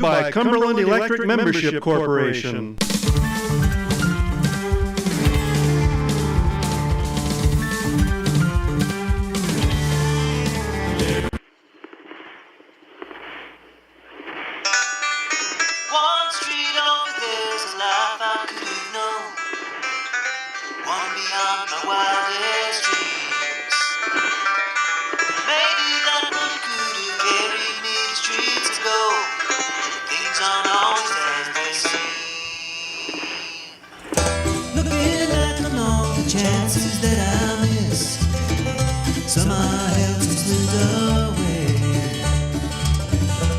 by Cumberland Electric Membership Corporation. One street over there's a life I could have known, one beyond my wildest dreams. Maybe that one could have carried me to streets of gold. Things aren't always as they seem. Looking back on all the chances that I missed, some I held to slip away.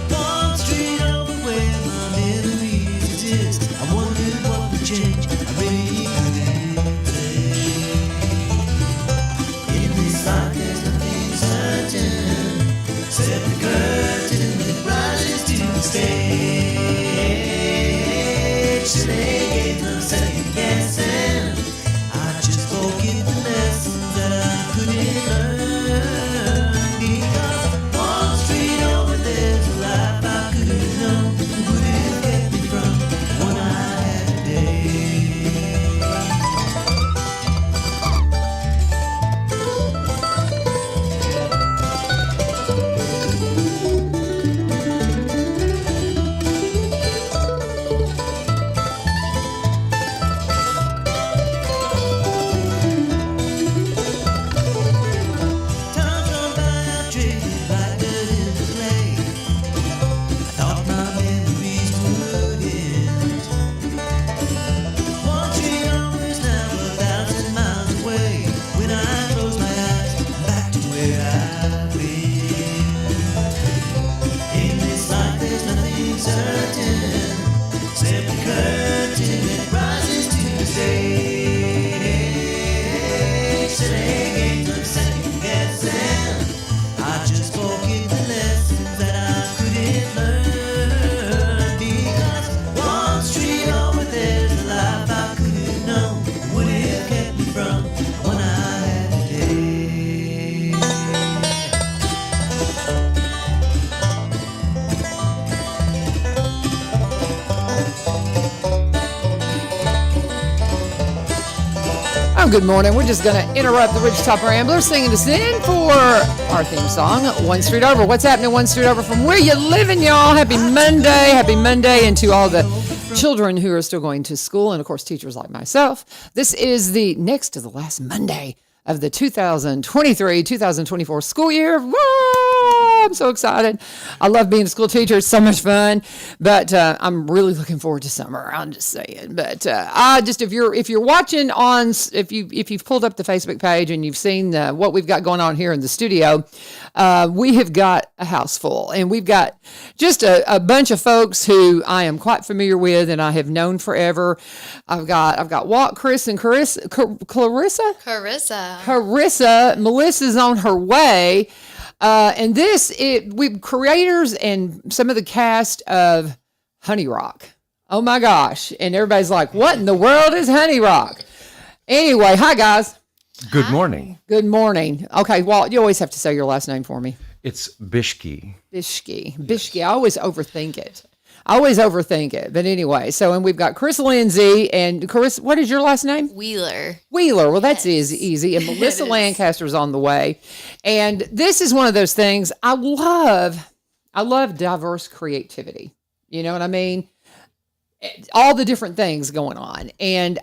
One street over where my memories exist, I wondered what would change. I really couldn't say. In this life there's nothing certain, except the curtain that rises to the stage. So they gave no second guessing. I just forget the lessons that I couldn't learn. Because one street over there's a life I could have known, would have kept me from the one I had today. Time's gone by, I've drifted like dirt into clay. I thought my memories would end. One street over is now 1,000 miles away. When I close my eyes, I'm back to where I've been. In this life there's nothing certain, except the curtain that rises to the stage. So they ain't no second guessing. I just forget the lessons that I couldn't learn. Because one street over there's a life I could have known, would have kept me from the one I had today. Oh, good morning. We're just going to interrupt the Ridgetop Ramblers singing us in for our theme song, One Street Over. What's happening One Street Over from where you living, y'all? Happy Monday, and to all the children who are still going to school, and of course teachers like myself. This is the next to the last Monday of the 2023-2024 school year. Woo! I'm so excited. I love being a school teacher. It's so much fun, but I'm really looking forward to summer. I'm just saying. But if you're watching on, if you've pulled up the Facebook page and you've seen what we've got going on here in the studio, we have got a house full, and we've got just a bunch of folks who I am quite familiar with and I have known forever. I've got Walt, Chris, and Clarissa. Melissa's on her way. And we creators and some of the cast of Honey Rock. Oh my gosh. And everybody's like, what in the world is Honey Rock? Anyway, hi guys. Good morning. Good morning. Okay, Walt, you always have to say your last name for me. It's Bishke. Bishke. I always overthink it. But anyway, and we've got Chris Lindsay and Chris, what is your last name? Wheeler. Well, that's easy. And Melissa Lancaster's on the way. And this is one of those things I love diverse creativity. You know what I mean? All the different things going on. And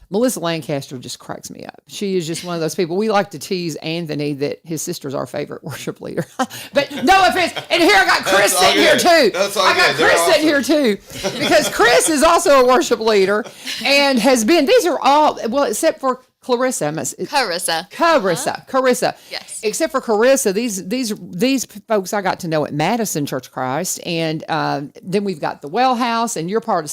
Melissa Lancaster just cracks me up. She is just one of those people. We like to tease Anthony that his sister's our favorite worship leader. But no offense. And here I got Chris sitting here too. Sitting here too. Because Chris is also a worship leader and has been, these are all, well, except for Clarissa. Carissa. Yes. Except for Carissa, these folks I got to know at Madison Church of Christ. And then we've got the Well House, and you're part of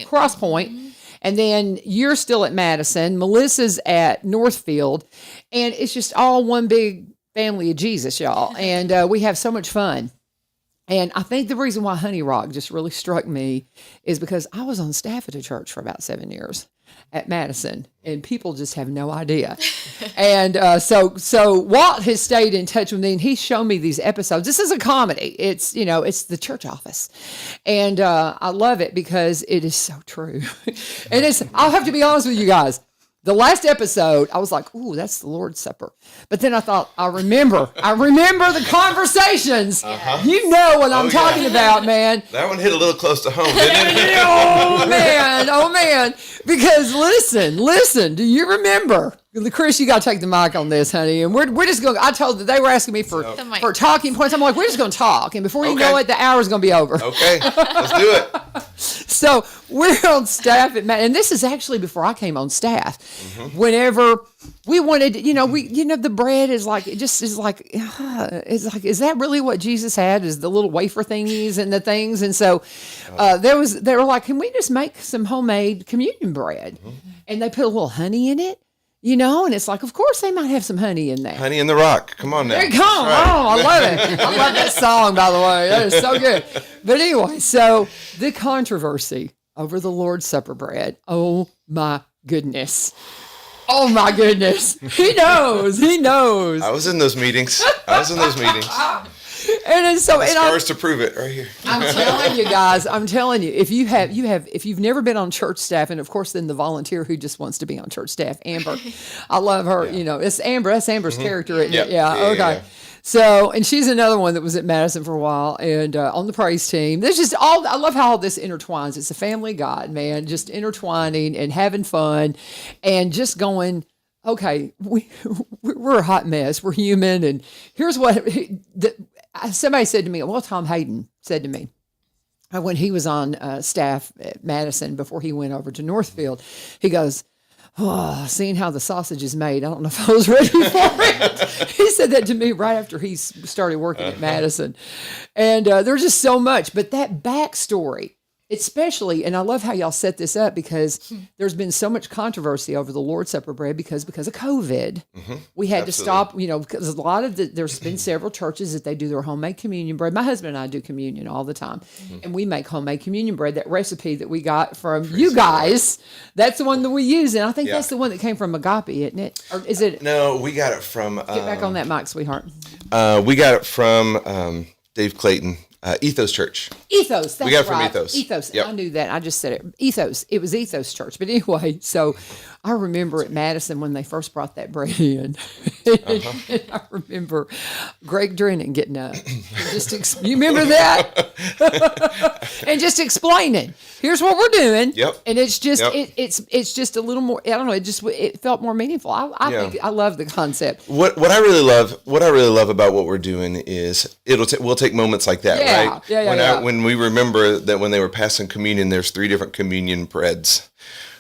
Cross Point. Mm-hmm. And then you're still at Madison. Melissa's at Northfield. And it's just all one big family of Jesus, y'all. And we have so much fun. And I think the reason why Honey Rock just really struck me is because I was on staff at a church for about 7 years. at Madison, and people just have no idea. And so Walt has stayed in touch with me, and he's shown me these episodes. This is a comedy. It's it's the church office, and I love it because it is so true. And I'll have to be honest with you guys. The last episode, I was like, ooh, that's the Lord's Supper. But then I thought, I remember the conversations. You know what I'm talking about, man. That one hit a little close to home, didn't it? Oh, man. Because listen, do you remember? Chris, you got to take the mic on this, honey. And we're just going, I told them, they were asking me for talking points. I'm like, we're just going to talk. And before you know it, the hour's going to be over. Okay, let's do it. So we're on staff at and this is actually before I came on staff. Whenever we wanted, the bread is like, it just is like, is that really what Jesus had? Is the little wafer thingies and the things? And so they were like, can we just make some homemade communion bread? And they put a little honey in it. And it's like, of course they might have some honey in there. Honey in the Rock. Come on now. There you go. Oh, I love it. I love that song, by the way. That is so good. But anyway, so the controversy over the Lord's Supper bread. Oh, my goodness. Oh, my goodness. He knows. I was in those meetings. And it's so, and scars to prove it right here. I'm telling you guys, if you've never been on church staff, and of course then the volunteer who just wants to be on church staff, Amber, I love her. It's Amber. That's Amber's character, isn't it? Yeah. Okay. Yeah. So, and she's another one that was at Madison for a while and on the praise team. There's just I love how all this intertwines. It's a family of God, man, just intertwining and having fun and just going, okay, we're a hot mess. We're human. And here's what somebody said to me. Well, Tom Hayden said to me when he was on staff at Madison before he went over to Northfield, he goes, oh, seeing how the sausage is made, I don't know if I was ready for it. He said that to me right after he started working at Madison. And there's just so much. But that backstory, especially, and I love how y'all set this up because there's been so much controversy over the Lord's Supper bread because of COVID. We had to stop, because a lot of there's been several churches that they do their homemade communion bread. My husband and I do communion all the time, and we make homemade communion bread. That recipe that we got from you guys, that's the one that we use, and I think that's the one that came from Agape, isn't it? Or is it? No, we got it from. Get back on that mic, sweetheart. We got it from Dave Clayton. Ethos Church. Ethos. That's we got it from right. Ethos. Ethos. Yep. I knew that. I just said it. Ethos. It was Ethos Church. But anyway, so I remember at Madison when they first brought that bread in. And I remember Greg Drennan getting up. You remember that? And just explaining. Here's what we're doing. Yep. And it's just it's just a little more. I don't know. It felt more meaningful. I think I love the concept. What I really love about what we're doing is we'll take moments like that, right? When we remember that when they were passing communion, there's 3 different communion breads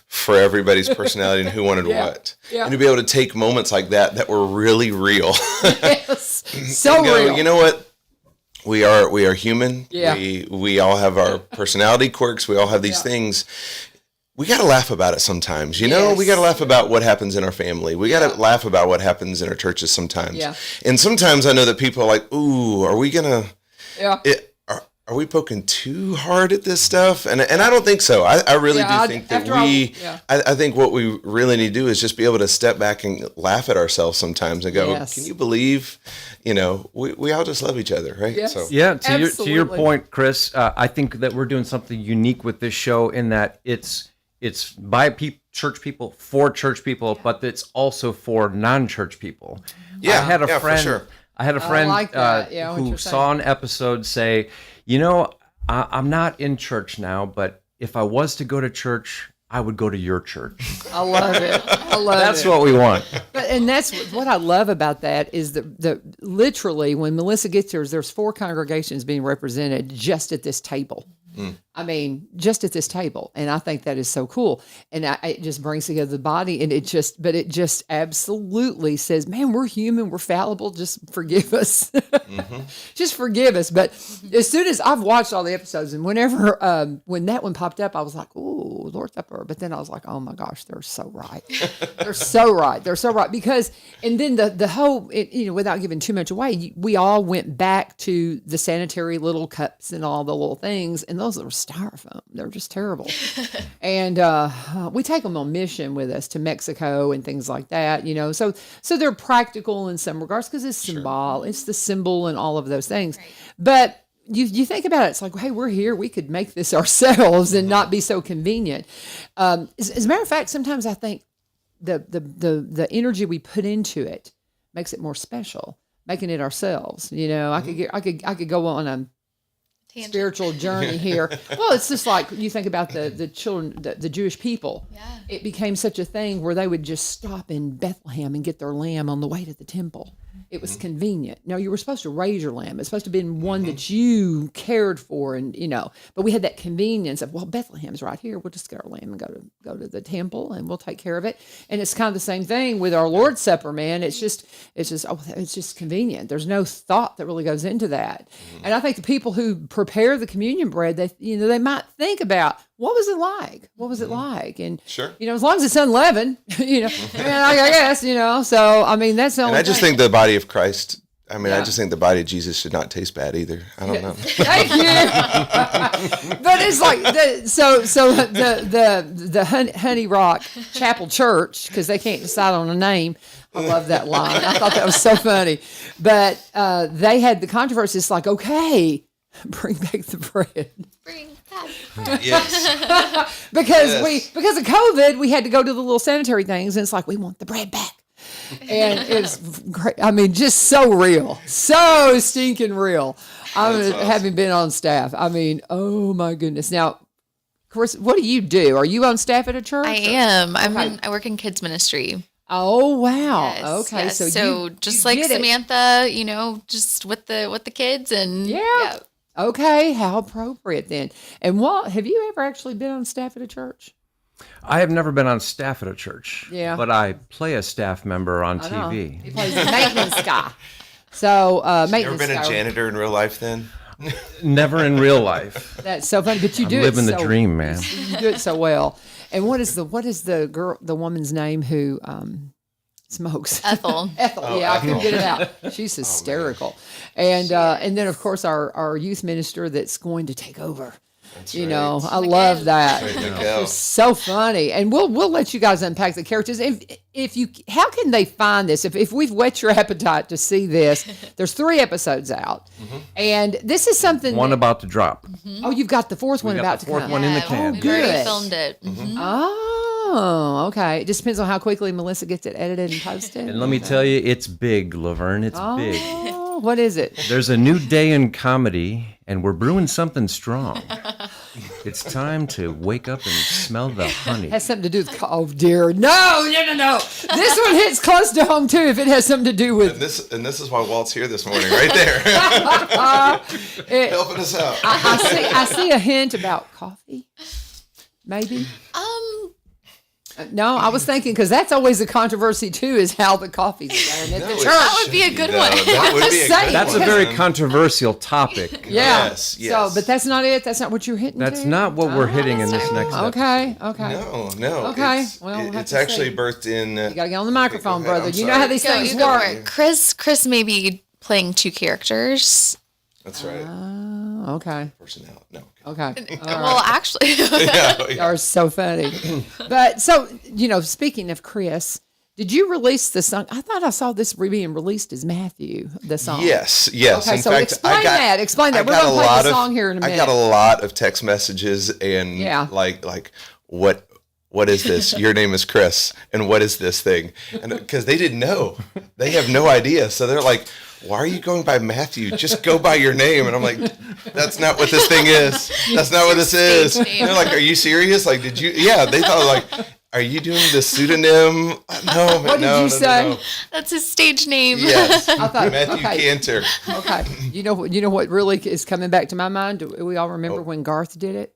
for everybody's personality and who wanted what. Yeah. And to be able to take moments like that were really real. Yes. So real. You know what? We are human. Yeah. We all have our personality quirks. We all have these things. We got to laugh about it sometimes. We got to laugh about what happens in our family. We got to laugh about what happens in our churches sometimes. Yeah. And sometimes I know that people are like, ooh, are we going to... Yeah. Are we poking too hard at this stuff? And I don't think so. I really do think that I think what we really need to do is just be able to step back and laugh at ourselves sometimes and go, can you believe, we all just love each other, right? Yes. So. Yeah, to your point, Chris, I think that we're doing something unique with this show in that it's by church people, for church people, but it's also for non-church people. Yeah, I had a friend. For sure. I had a friend like who saw an episode say, I'm not in church now, but if I was to go to church, I would go to your church. I love it. That's what we want. And that's what I love about that is the literally when Melissa gets here, there's 4 congregations being represented just at this table. I mean, just at this table. And I think that is so cool. And it just brings together the body and it just absolutely says, man, we're human. We're fallible. Just forgive us. Just forgive us. But as soon as I've watched all the episodes and whenever, when that one popped up, I was like, ooh, Lord Supper. But then I was like, oh my gosh, they're so right. They're so right. They're so right. Because, and then the whole, without giving too much away, we all went back to the sanitary little cups and all the little things. And those are styrofoam. They're just terrible. And we take them on mission with us to Mexico and things like that, So they're practical in some regards because it's it's the symbol and all of those things. Right. But you think about it, it's like, hey, we're here. We could make this ourselves and not be so convenient. As a matter of fact, sometimes I think the energy we put into it makes it more special, making it ourselves. I could go on a spiritual journey here. Well, it's just like you think about the children, the Jewish people. Yeah. It became such a thing where they would just stop in Bethlehem and get their lamb on the way to the temple. It was convenient. Now, you were supposed to raise your lamb. It's supposed to have been one that you cared for, and but we had that convenience of, well, Bethlehem's right here. We'll just get our lamb and go to the temple, and we'll take care of it. And it's kind of the same thing with our Lord's Supper, man. It's just convenient. There's no thought that really goes into that. And I think the people who prepare the communion bread, they might think about, what was it like? What was it like? And as long as it's unleavened, I guess, So I mean, that's the only. And I just think the body of Christ. I mean, I just think the body of Jesus should not taste bad either. I don't know. Thank you. But it's like the Honey Rock Chapel Church, because they can't decide on a name. I love that line. I thought that was so funny. But they had the controversy. It's like, okay, bring back the bread. Bring back the bread. Yes. because of COVID, we had to go to the little sanitary things, and it's like, we want the bread back. And it's great. I mean, just so real, so stinking real. Having been on staff, I mean, oh my goodness. Now, of course, what do you do? Are you on staff at a church? I am. I work in kids ministry. Oh wow. Yes, okay. yes. So just like Samantha, just with the kids and yeah. Okay. How appropriate then. And have you ever actually been on staff at a church? I have never been on staff at a church. Yeah. But I play a staff member on TV. He plays the maintenance guy. So maintenance. Never been a janitor in real life then? Never in real life. That's so funny, but you do living the dream, man. You do it so well. And what is the woman's name who smokes? Ethel. Ethel. Yeah, I couldn't get it out. She's hysterical. And then of course our youth minister that's going to take over. That's I right. love that. Right, it's so funny, and we'll let you guys unpack the characters. How can they find this? If we've whet your appetite to see this, there's 3 episodes out, and this is something. One about to drop. Oh, you've got the 4th one about to come. The 4th one in the can. We've good. already filmed it. Oh, okay. It just depends on how quickly Melissa gets it edited and posted. And let me tell you, it's big, LaVern. It's big. What is it? There's a new day in comedy, and we're brewing something strong. It's time to wake up and smell the honey. Has something to do with, oh dear. No. This one hits close to home too if it has something to do with. And this is why Walt's here this morning, right there. Helping us out. I see a hint about coffee, maybe. No, I was thinking, because that's always a controversy too, is how the coffee's done at the church. That would be a good one. That would be a good That's a one. very controversial topic. Yeah. Yes. So, but that's not it. That's not what you're hitting. That's not what we're hitting in this next episode. Okay. No. Okay. It's, Well, we'll have it's to actually see. birthed in. You gotta get on the microphone, Go ahead, brother. I'm You know sorry. how these things You go work. for it. Chris may be playing 2 characters. That's right. Okay. Personality. No. Okay. Well, actually, You are so funny. But so, speaking of Chris, did you release the song? I thought I saw this being released as Matthew, the song. Yes. Okay, In so fact, explain that. Explain that. We're going to play the song here in a minute. I got a lot of text messages and like what is this? Your name is Chris, and what is this thing? And because they didn't know, they have no idea, so they're like, why are you going by Matthew? Just go by your name. And I'm like, that's not what this thing is. That's not what this is. And they're like, are you serious? Like, did you? Yeah, they thought like, are you doing the pseudonym? No. What did you say? No. that's his stage name. Yes, I thought, Matthew Cantor. Okay. You know what really is coming back to my mind? Do we all remember when Garth did it?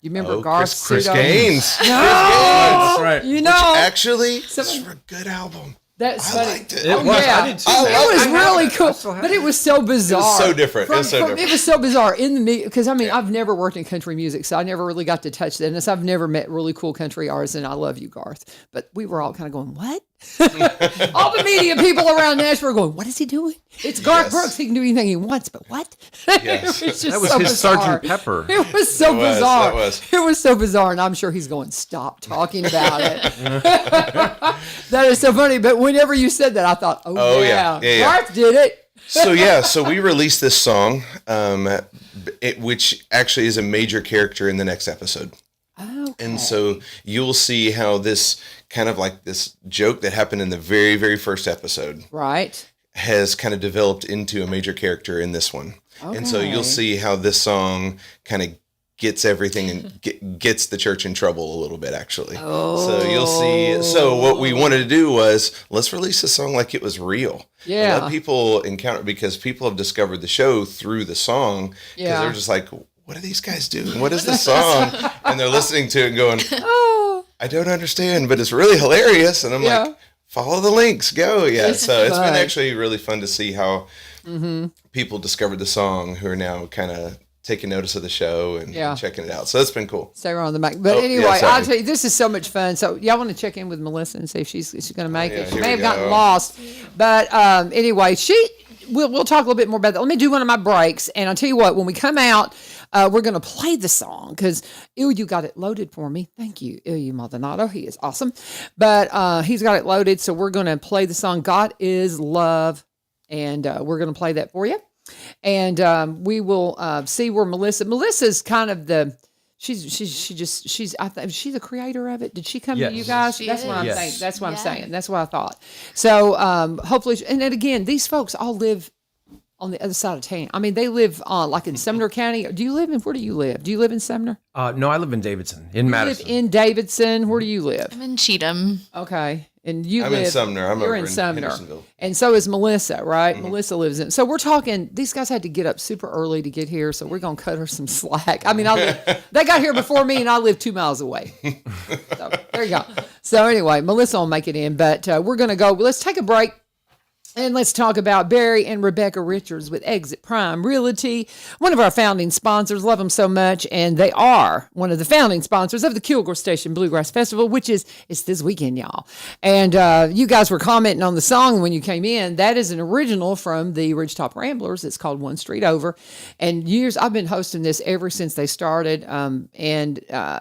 You remember Garth's Chris pseudo? Gaines. No, That's right. you know. Actually, this is a good album. That's I funny. liked it. It was. Yeah. I did too. It was really I cool, still have but it was so bizarre. It was so different. It was so different. It was so bizarre in the because I've never worked in country music, so I never really got to touch that. And so I've never met really cool country artists, and I love you, Garth. But we were all kind of going, "What? All the media people around Nashville are going, what is he doing? It's Garth Brooks. He can do anything he wants, but what? Yes. That was his bizarre. Sergeant Pepper. It was so bizarre. That was. It was so bizarre, and I'm sure he's going, stop talking about it. That is so funny. But whenever you said that, I thought, oh yeah. Garth did it. So we released this song, which actually is a major character in the next episode. Okay. And so you'll see how this kind of like this joke that happened in the very, very first episode, right, has kind of developed into a major character in this one. Okay. And so you'll see how this song kind of gets everything and gets the church in trouble a little bit, actually. So you'll see. So what we wanted to do was, let's release the song like it was real. Yeah. Let people encounter, because people have discovered the show through the song. Because they're just like, what are these guys doing? What is this song? And they're listening to it and going, I don't understand, but it's really hilarious. And I'm like, follow the links, go. Yeah. It's been actually really fun to see how people discovered the song who are now kind of taking notice of the show and checking it out. So that's been cool. Stay on the mic. But anyway, I'll tell you, this is so much fun. So y'all want to check in with Melissa and see if she's going to make it. She may have gotten lost. But anyway, we'll talk a little bit more about that. Let me do one of my breaks. And I'll tell you what, when we come out, we're going to play the song because you got it loaded for me. Thank you, Ilya Maldonado. He is awesome. But he's got it loaded. So we're going to play the song, God is Love. And we're going to play that for you. And we will see where Melissa's kind of she's the creator of it. Did she come to you guys? That's what I'm saying. That's what I'm saying. That's what I thought. So hopefully, and then again, these folks all live on the other side of town. I mean, they live like in Sumner County. Where do you live? Do you live in Sumner? No, I live in Davidson, in Madison. You live in Davidson. Where do you live? I'm in Cheatham. Okay. And I'm in Sumner. You're in Sumner. Hendersonville. And so is Melissa, right? Mm-hmm. Melissa lives in. So we're talking, these guys had to get up super early to get here, so we're going to cut her some slack. I mean, they got here before me, and I live 2 miles away. So there you go. So anyway, Melissa will make it in, but we're going to go. Let's take a break. And let's talk about Barry and Rebecca Richards with Exit Prime Realty, one of our founding sponsors. Love them so much. And they are one of the founding sponsors of the Kilgore Station Bluegrass Festival, which it's this weekend, y'all. And you guys were commenting on the song when you came in. That is an original from the Ridgetop Ramblers. It's called One Street Over. And I've been hosting this ever since they started. And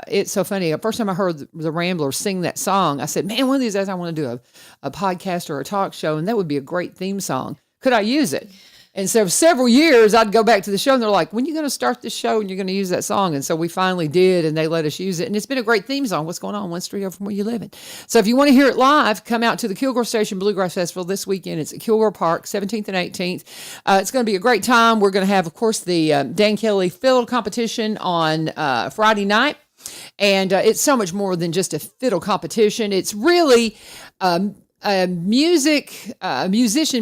it's so funny. The first time I heard the Ramblers sing that song, I said, man, one of these days I want to do a podcast or a talk show, and that would be a great theme song. Could I use it? And so several years I'd go back to the show and they're like, when are you going to start this show and you're going to use that song? And so we finally did, and they let us use it. And it's been a great theme song. What's going on? One street over from where you live in. So if you want to hear it live, come out to the Kilgore Station Bluegrass Festival this weekend. It's at Kilgore Park, 17th and 18th. It's going to be a great time. We're going to have, of course, the Dan Kelly fiddle competition on Friday night. And it's so much more than just a fiddle competition. It's really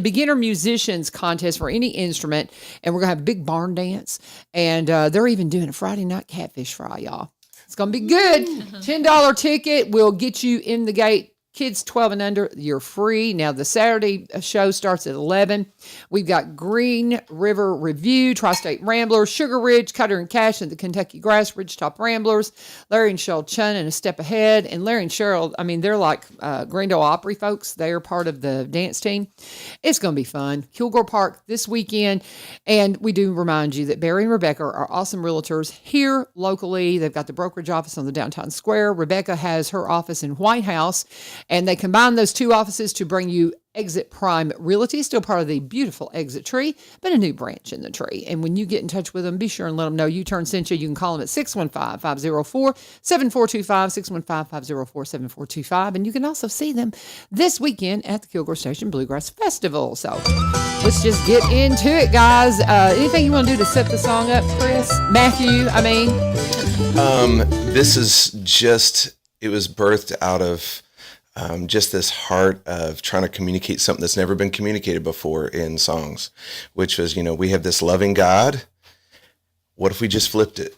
beginner musicians contest for any instrument, and we're gonna have a big barn dance, and they're even doing a Friday night catfish fry, y'all. It's gonna be good. $10 ticket will get you in the gate. Kids 12 and under, you're free. Now, the Saturday show starts at 11. We've got Green River Review, Tri-State Ramblers, Sugar Ridge, Cutter and Cash, and the Kentucky Grass Ridgetop Ramblers, Larry and Cheryl Chun, and A Step Ahead. And Larry and Cheryl, I mean, they're like Grand Ole Opry folks. They are part of the dance team. It's going to be fun. Kilgore Park this weekend. And we do remind you that Barry and Rebecca are awesome realtors here locally. They've got the brokerage office on the downtown square. Rebecca has her office in White House. And they combine those two offices to bring you Exit Prime Realty, still part of the beautiful Exit tree, but a new branch in the tree. And when you get in touch with them, be sure and let them know U-Turn sent you. You can call them at 615-504-7425, 615-504-7425. And you can also see them this weekend at the Kilgore Station Bluegrass Festival. So let's just get into it, guys. Anything you want to do to set the song up, Chris? Matthew, I mean? This is just, it was birthed out of just this heart of trying to communicate something that's never been communicated before in songs, which was, we have this loving God. What if we just flipped it?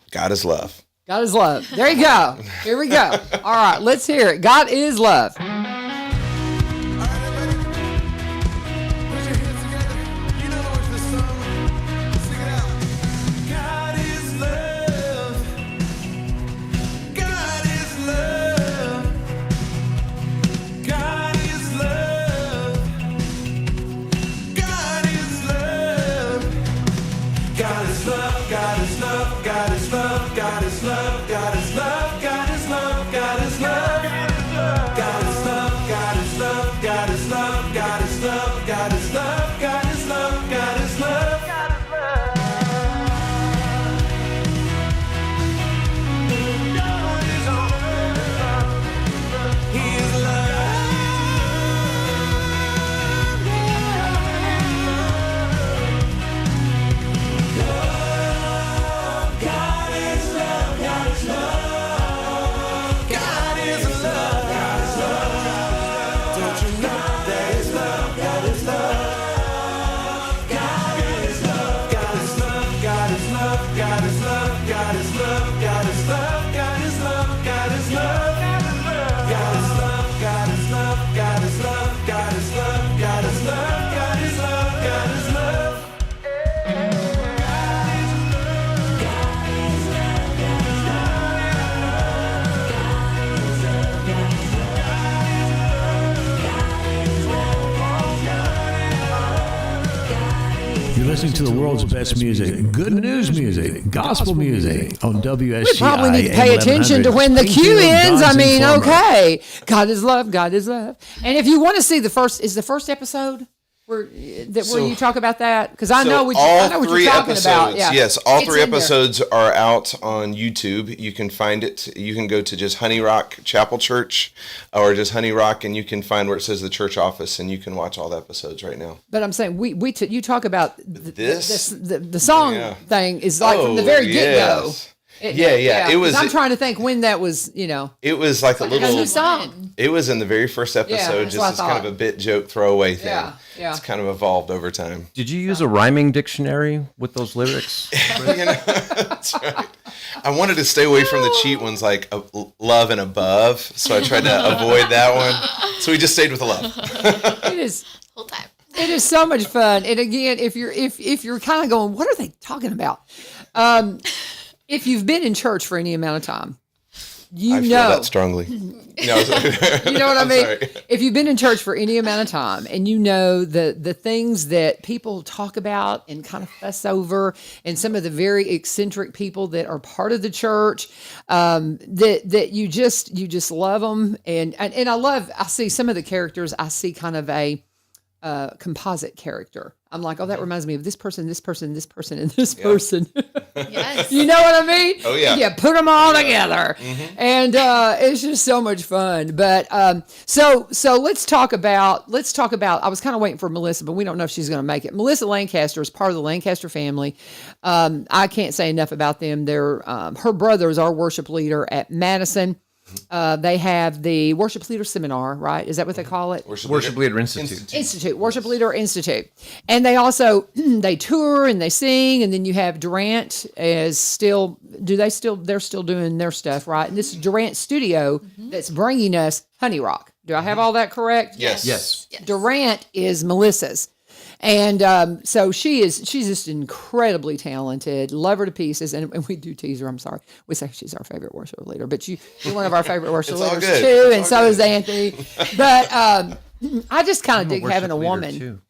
God is love. God is love. There you go. Here we go. All right, let's hear it. God is love. God is God is love, God is love, God is love, God is love, God is love, God is love, God is love, God is love, God is love, God is love, God is love, God is love. You're listening to the world's best music, good news music, gospel music on WSGI. We probably need to pay attention to when the cue ends. I mean, okay. God is love. God is love. And if you want to see the first episode where you talk about that? Because I know what you're talking about. Yeah. Yes, all three episodes are out on YouTube. You can find it. You can go to just Honey Rock Chapel Church or just Honey Rock, and you can find where it says the church office, and you can watch all the episodes right now. But I'm saying you talk about the song thing is like from the very get-go. It was. I'm trying to think when that was. It was like a little song. It was in the very first episode, just as kind of a bit joke throwaway thing. Yeah. It's kind of evolved over time. Did you use a rhyming dictionary with those lyrics? That's right. I wanted to stay away from the cheat ones like love and above, so I tried to avoid that one. So we just stayed with the love. It is Whole time. It is so much fun. And again, if you're kind of going, what are they talking about? If you've been in church for any amount of time, I feel that strongly. You know what I mean? Sorry. If you've been in church for any amount of time and you know the things that people talk about and kind of fuss over, and some of the very eccentric people that are part of the church, that you just love them. And I see some of the characters, I see kind of a composite character. I'm like, oh, that reminds me of this person, this person, this person, and this person. Yes. You know what I mean? Oh, yeah. Yeah, put them all together. Mm-hmm. And it's just so much fun. But so let's talk about, I was kind of waiting for Melissa, but we don't know if she's going to make it. Melissa Lancaster is part of the Lancaster family. I can't say enough about them. They're her brother is our worship leader at Madison. They have the Worship Leader Seminar, right? Is that what they call it? Worship Leader Institute. Worship Leader Institute. And they also, they tour and they sing, and then you have Durant they're still doing their stuff, right? And this is Durant Studio that's bringing us Honey Rock. Do I have all that correct? Yes. Durant is Melissa's. And so she's just incredibly talented. Love her to pieces, and we do tease her. I'm sorry, we say she's our favorite worship leader, but you're one of our favorite worship leaders too, and so is Anthony. But I just kind of dig having a woman. Too.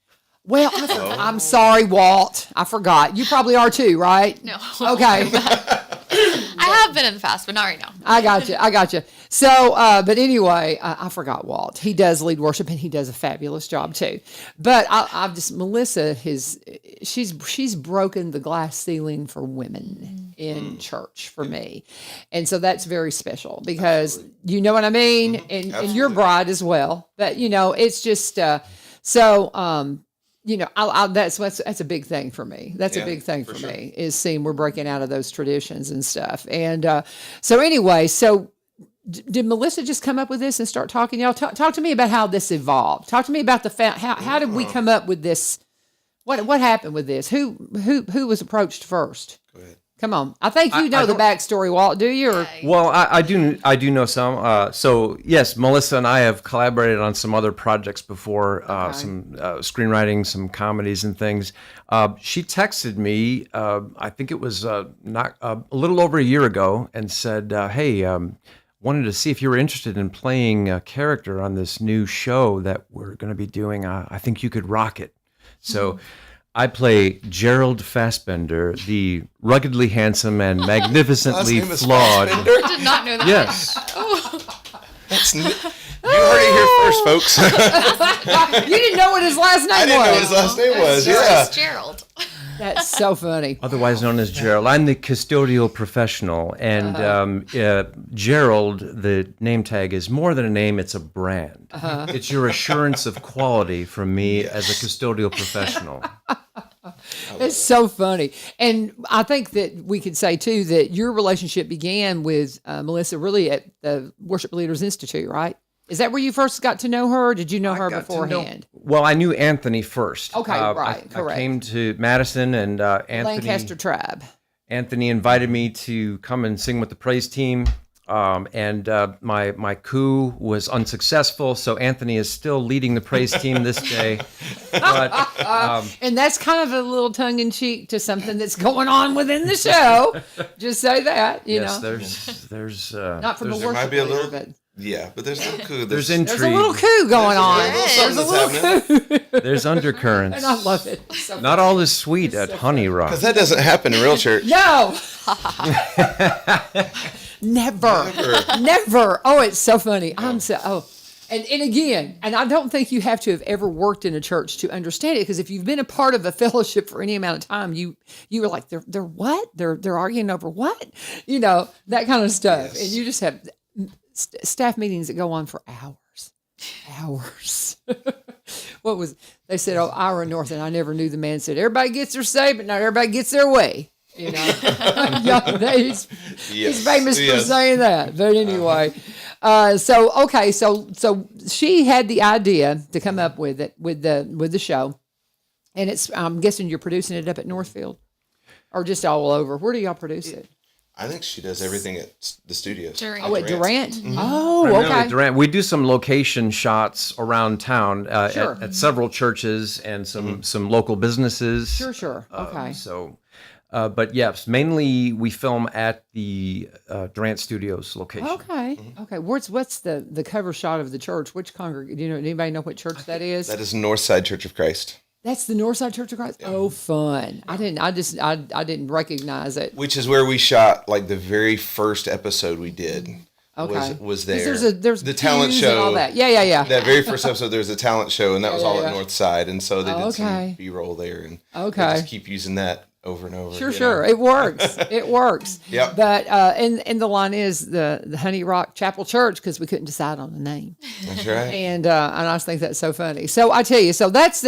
Well, I'm sorry, Walt. I forgot. You probably are too, right? No. Okay. I have been in the past, but not right now. I got you. So, but anyway, I forgot Walt. He does lead worship, and he does a fabulous job too. But Melissa, she's broken the glass ceiling for women in church for me, and so that's very special because you know what I mean, and your bride as well. But it's just so. That's a big thing for me. That's a big thing for me is seeing we're breaking out of those traditions and stuff. And so anyway, did Melissa just come up with this and start talking? Y'all talk to me about how this evolved. Talk to me about how did we come up with this? What happened with this? Who was approached first? Go ahead. Come on. I think you know the backstory, Walt, do you? Or? Well, I do know some. So, yes, Melissa and I have collaborated on some other projects before, some screenwriting, some comedies and things. She texted me, I think it was not a little over a year ago, and said, hey, wanted to see if you were interested in playing a character on this new show that we're going to be doing. I think you could rock it. So I play Gerald Fassbender, the ruggedly handsome and magnificently flawed. I did not know that. Yes. You heard it here first, folks. You didn't know what his last name was. I didn't know what his last name was. It's Gerald. That's so funny. Otherwise known as Gerald. I'm the custodial professional, and Gerald, the name tag, is more than a name, it's a brand. It's your assurance of quality from me as a custodial professional. It's so funny. And I think that we could say, too, that your relationship began with Melissa really at the Worship Leaders Institute, right? Is that where you first got to know her, or did you know her beforehand? Well, I knew Anthony first. Okay, right, correct. I came to Madison, and Anthony... Lancaster Tribe. Anthony invited me to come and sing with the praise team. And my coup was unsuccessful, so Anthony is still leading the praise team this day. But, and that's kind of a little tongue-in-cheek to something that's going on within the show. Just say that, you know. There's not from there the worship might be a little, leader, but yeah, but there's no coup. there's intrigue. there's a little coup going on. There's a little coup. There's undercurrents. And I love it. It's so Not all is sweet at Honey Rock. Because that doesn't happen in real church. No. Never. Never. Oh, it's so funny. And again, and I don't think you have to have ever worked in a church to understand it, because if you've been a part of a fellowship for any amount of time, you were like, they're what? They're arguing over what? You know, that kind of stuff. Yes. And you just have staff meetings that go on for hours. What was, they said, Ira North, and I never knew the man said, everybody gets their say, but not everybody gets their way. You know, he's famous for saying that. But anyway, so she had the idea to come up with it with the show, and it's, I'm guessing you're producing it up at Northfield, or just all over. Where do y'all produce it? I think she does everything at the studios. Durant. Oh, at Durant. Mm-hmm. Oh, Primarily okay. Durant. We do some location shots around town Sure. at several churches and some local businesses. Sure. Okay. But yes, mainly we film at the Durant Studios location. Okay. Okay. What's the cover shot of the church? Which congregation? Do you know? Anybody know what church that is? That is Northside Church of Christ. That's the Northside Church of Christ. Oh, fun! I didn't recognize it. Which is where we shot like the very first episode we did. Okay. Was there? 'Cause there's the talent pews show. and all that. Yeah. That very first episode, there was a talent show, and that was all yeah. at Northside, and so they did some Okay. B-roll there, and Okay. they just keep using that over and over. Sure. It works. It works. Yep. But and the line is the Honey Rock Chapel Church, because we couldn't decide on the name. That's right. And I just think that's so funny. So I tell you, so that's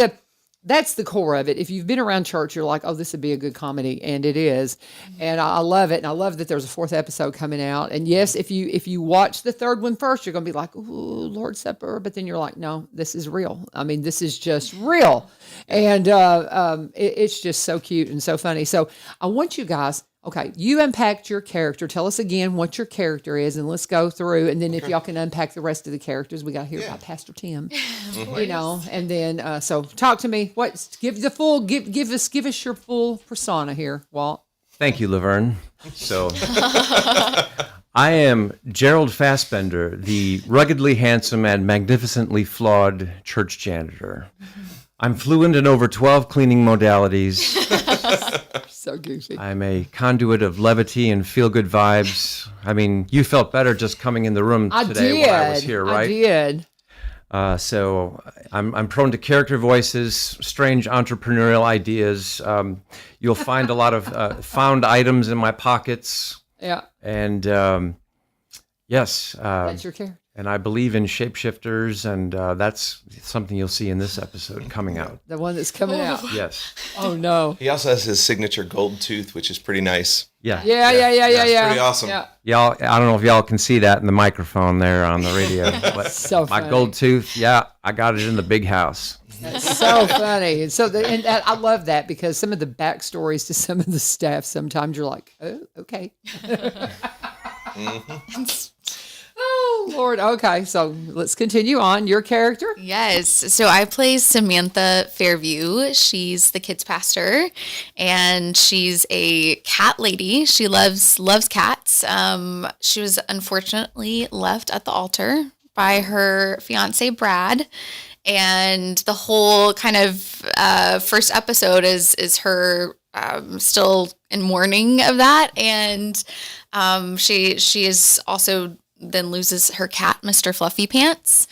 the core of it. If you've been around church, you're like, oh, this would be a good comedy, and it is. And I love it, and I love that there's a 4th episode coming out. And yes, if you watch the 3rd one first, you're going to be like, ooh, Lord's Supper, but then you're like, no, this is real. I mean, this is just real, and it's just so cute and so funny. So I want you guys. Okay, you unpacked your character. Tell us again what your character is, and let's go through. And then if y'all can unpack the rest of the characters, we got to hear about Pastor Tim. You know, and then so talk to me. Give us your full persona here, Walt. Thank you, LaVern. So, I am Gerald Fassbender, the ruggedly handsome and magnificently flawed church janitor. I'm fluent in over 12 cleaning modalities. So goofy. I'm a conduit of levity and feel-good vibes. I mean, you felt better just coming in the room today when I was here, right? I did. So I'm prone to character voices, strange entrepreneurial ideas. You'll find a lot of found items in my pockets. Yeah. And yes. That's your character. And I believe in shapeshifters, and that's something you'll see in this episode coming out. The one that's coming out. Yes. Oh no. He also has his signature gold tooth, which is pretty nice. Yeah. Yeah. Pretty awesome. Yeah. Y'all, I don't know if y'all can see that in the microphone there on the radio, but So my funny. gold tooth, yeah, I got it in the big house. That's so funny. And so, I love that, because some of the backstories to some of the staff, sometimes you're like, oh, okay. Oh, Lord. Okay. So let's continue on. Your character? Yes. So I play Samantha Fairview. She's the kids pastor, and she's a cat lady. She loves cats. She was unfortunately left at the altar by her fiance, Brad. And the whole kind of first episode is her still in mourning of that. And she is also then loses her cat, Mr. Fluffy Pants,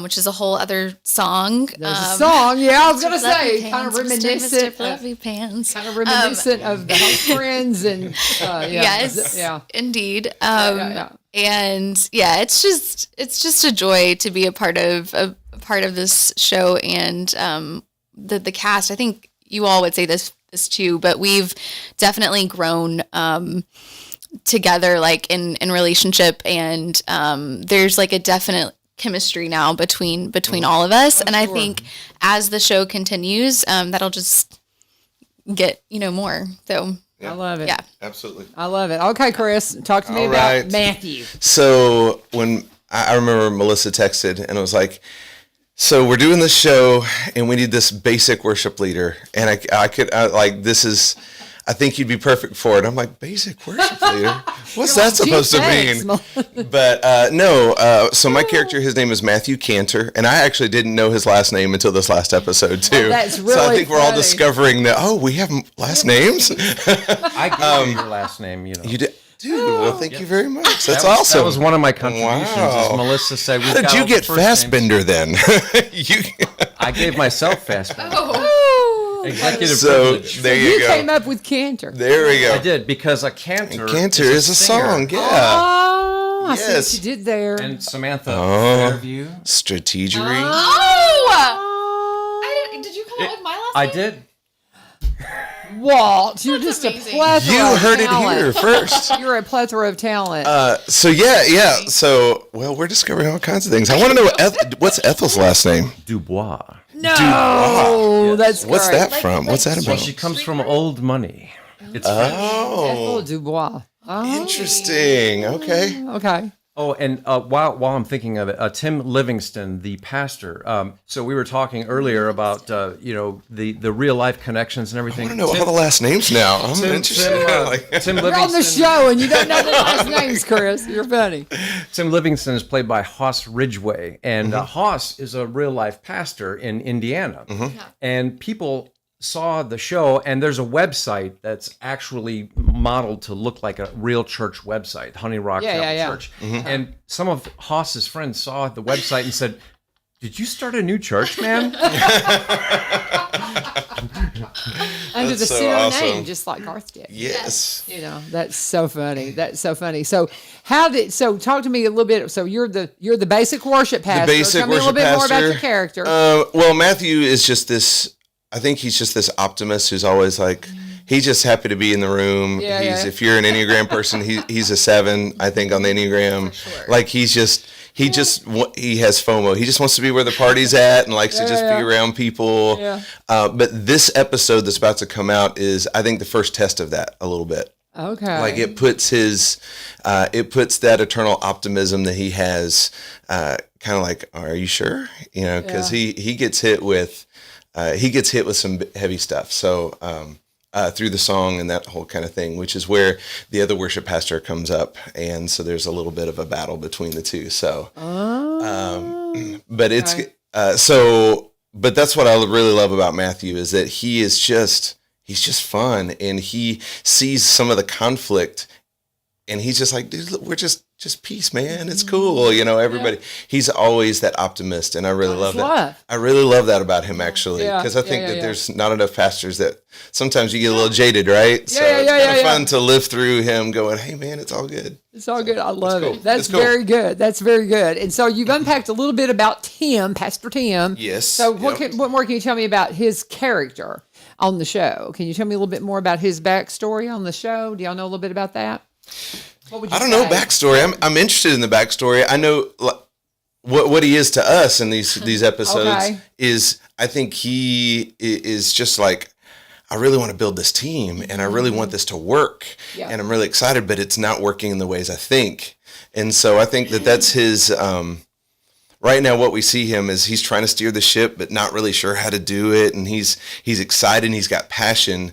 which is a whole other song. There's a song. Yeah, I was going to say, Fluffy kind of Pants, reminiscent. Mr. Fluffy Pants. Kind of reminiscent of the House Friends and yeah. Yes, Yeah. Indeed. Yeah. And yeah, it's just a joy to be a part of this show, and the cast. I think you all would say this too, but we've definitely grown together, like in relationship, and there's like a definite chemistry now between all of us. And I think as the show continues, that'll just get more. So I love it. Yeah. Absolutely. I love it. Okay, Chris, talk to me All about right. Matthew. So when I remember Melissa texted and it was like, so we're doing this show and we need this basic worship leader. And I think you'd be perfect for it. I'm like, basic worship leader? What's that supposed to mean? But no, so my character, his name is Matthew Cantor, and I actually didn't know his last name until this last episode too. That's really so I think we're all funny. discovering that, we have last names? I gave you your last name, you know. You did? Dude, well, thank you very much. That's That awesome. That was one of my contributions, Wow. as Melissa said. How did you get Fassbender then? I gave myself Fassbender. Oh, Executive So privilege. there you you go. came up with Cantor. There we go. I did, because a cantor, Cantor is a singer. song, yeah. Oh, I see Yes. what you did there. And Samantha Oh. Fairview. Strategery. Oh! Did you come up with my last I name? did. Walt, you're That's just amazing. a plethora You of heard it talent. here first. You're a plethora of talent. So yeah. So we're discovering all kinds of things. I want to know what's Ethel's last name. Dubois. no, that's What's great. that from? What's that Well, about? she comes from old money. It's French. Ethel Oh, Dubois. Oh, interesting. Okay. okay. Oh, and while I'm thinking of it, Tim Livingston, the pastor. So we were talking earlier about the real life connections and I everything. want to know all the last names now. I'm interested. Tim You're on the Livingston. show and you don't know the last names, Chris. You're funny. Tim Livingston is played by Hoss Ridgway, and Hoss is a real life pastor in Indiana, and people saw the show, and there's a website that's actually modeled to look like a real church website, Honey Rock Catholic Church. And some of Hoss's friends saw the website and said, "Did you start a new church, man?" Under the That's so pseudo awesome. name, just like Garth did. Yes. You know, that's so funny. That's so funny. So talk to me a little bit. So you're the basic worship pastor. basic Tell me a little worship bit more about pastor. your character. Well, Matthew is just this. I think he's just this optimist who's always like, he's just happy to be in the room. Yeah, yeah. If you're an Enneagram person, he's a 7, I think, on the Enneagram. Like he has FOMO. He just wants to be where the party's at and likes to just be around people. Yeah. But this episode that's about to come out is, I think, the first test of that a little bit. Okay. Like it puts that eternal optimism that he has, kind of like, are you sure? You know, because he gets hit with some heavy stuff. So through the song and that whole kind of thing, which is where the other worship pastor comes up, and so there's a little bit of a battle between the two. So, but it's but that's what I really love about Matthew is that he's just fun, and he sees some of the conflict, and he's just like, dude, we're just peace, man. It's cool. You know, everybody, he's always that optimist. And I really love that. love. I really love that about him, actually. Yeah, Because I think that yeah. there's not enough pastors that sometimes you get a little jaded, right? So Yeah, it's yeah, kind of yeah, fun to live through him going, hey, man, it's all good. It's all good. I love cool. it. That's It's cool. very good. That's very good. And so you've unpacked a little bit about Tim, Pastor Tim. Yes. So what Yep. more can you tell me about his character on the show? Can you tell me a little bit more about his backstory on the show? Do y'all know a little bit about that? What would you I don't know say? backstory. I'm interested in the backstory. I know what he is to us in these episodes Okay. is, I think he is just like, I really want to build this team and I really want this to work, Yeah. and I'm really excited, but it's not working in the ways I think. And so I think that's his, right now what we see him is he's trying to steer the ship, but not really sure how to do it. And he's excited and he's got passion.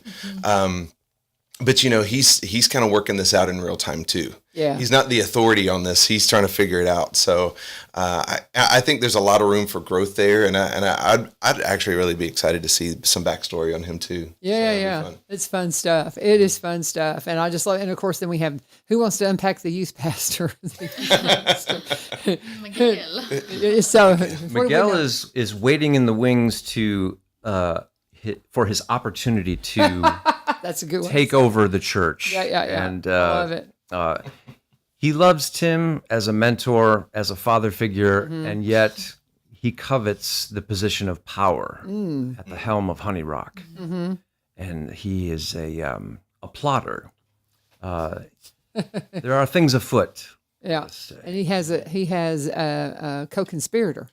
But you know, he's kind of working this out in real time too. Yeah. He's not the authority on this. He's trying to figure it out. So I think there's a lot of room for growth there, and I'd actually really be excited to see some backstory on him too. Yeah, So that'd be yeah. fun. It's fun stuff. It is fun stuff. And I just love, and of course, then we have, who wants to unpack the youth pastor? Miguel. So, what do we Miguel know? is waiting in the wings to for his opportunity to That's a good one. take over the church. Yeah. And I love it. he loves Tim as a mentor, as a father figure, Mm-hmm. and yet he covets the position of power Mm. at the helm of Honey Rock. Mm-hmm. And he is a plotter. There are things afoot. Yeah. And he has a co-conspirator.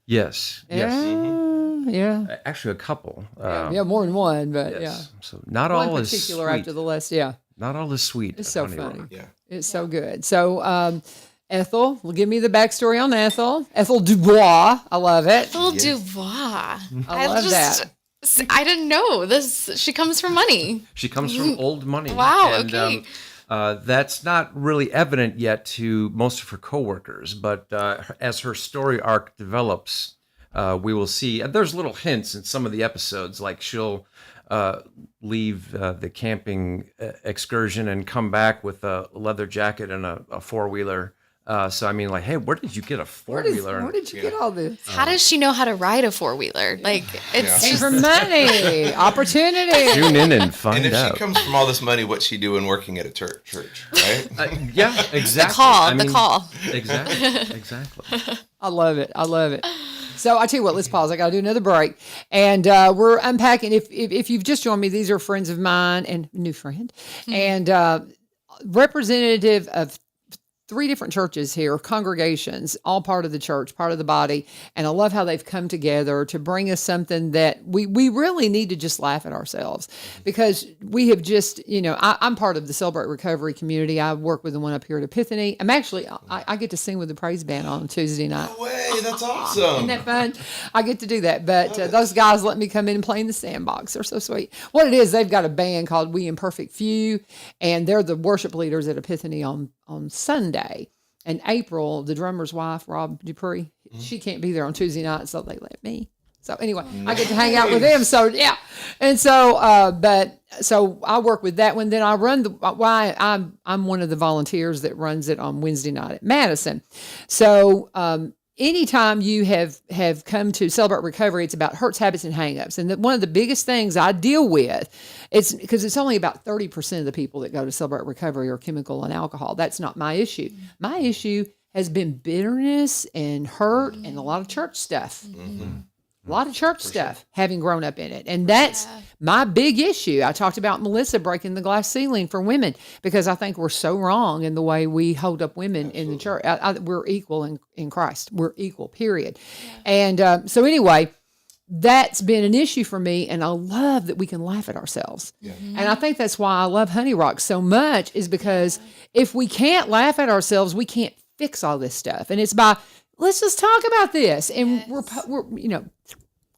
Yes. Yes. Yeah. Yeah. Actually, a couple. Yeah, more than one, but Yes. So not one all is particular sweet. after the list. Yeah, Not all is sweet. it's at so Honey funny. Rock. Yeah. It's so good. So, Ethel, well, give me the backstory on Ethel. Ethel Dubois. I love it. Ethel Dubois. I love that. I didn't know this. She comes from money. She comes from old money. Wow, And, okay. that's not really evident yet to most of her coworkers, but as her story arc develops, we will see. And there's little hints in some of the episodes, like she'll leave the camping excursion and come back with a leather jacket and a four-wheeler. So I mean, like, hey, where did you get a four-wheeler? Where did you get all this? How does she know how to ride a four-wheeler? Like, it's Came just from money, opportunity. Tune in and find And if out. she comes from all this money, what's she doing working at a church, right? Yeah, exactly. the call. Exactly. I love it. I love it. So I tell you what, let's pause. I got to do another break, and we're unpacking. If you've just joined me, these are friends of mine and new friend, and representative of 3 different churches here, congregations, all part of the church, part of the body. And I love how they've come together to bring us something that we really need to just laugh at ourselves, because we have just, I'm part of the Celebrate Recovery community. I work with the one up here at Epiphany. I'm actually, I get to sing with the praise band on Tuesday night. No way, that's awesome. Isn't that fun? I get to do that. But those guys let me come in and play in the sandbox. They're so sweet. What it is, they've got a band called We Imperfect Few, and they're the worship leaders at Epiphany on Sunday. And April, the drummer's wife, Rob Dupree, she can't be there on Tuesday night, so they let me. So anyway, I get to hang out with them. So yeah, and so so I work with that one. Then I run I'm one of the volunteers that runs it on Wednesday night at Madison. So anytime you have come to Celebrate Recovery, it's about hurts, habits, and hangups. And one of the biggest things I deal with, it's because it's only about 30% of the people that go to Celebrate Recovery are chemical and alcohol. That's not my issue. My issue has been bitterness and hurt and a lot of church stuff. A lot of church stuff, having grown up in it. And that's my big issue. I talked about Melissa breaking the glass ceiling for women, because I think we're so wrong in the way we hold up women in the church. We're equal in Christ. We're equal, period. Yeah. And so anyway, that's been an issue for me, and I love that we can laugh at ourselves. Yeah. And I think that's why I love Honey Rock so much, is because if we can't laugh at ourselves, we can't fix all this stuff. And it's by, let's just talk about this. And we're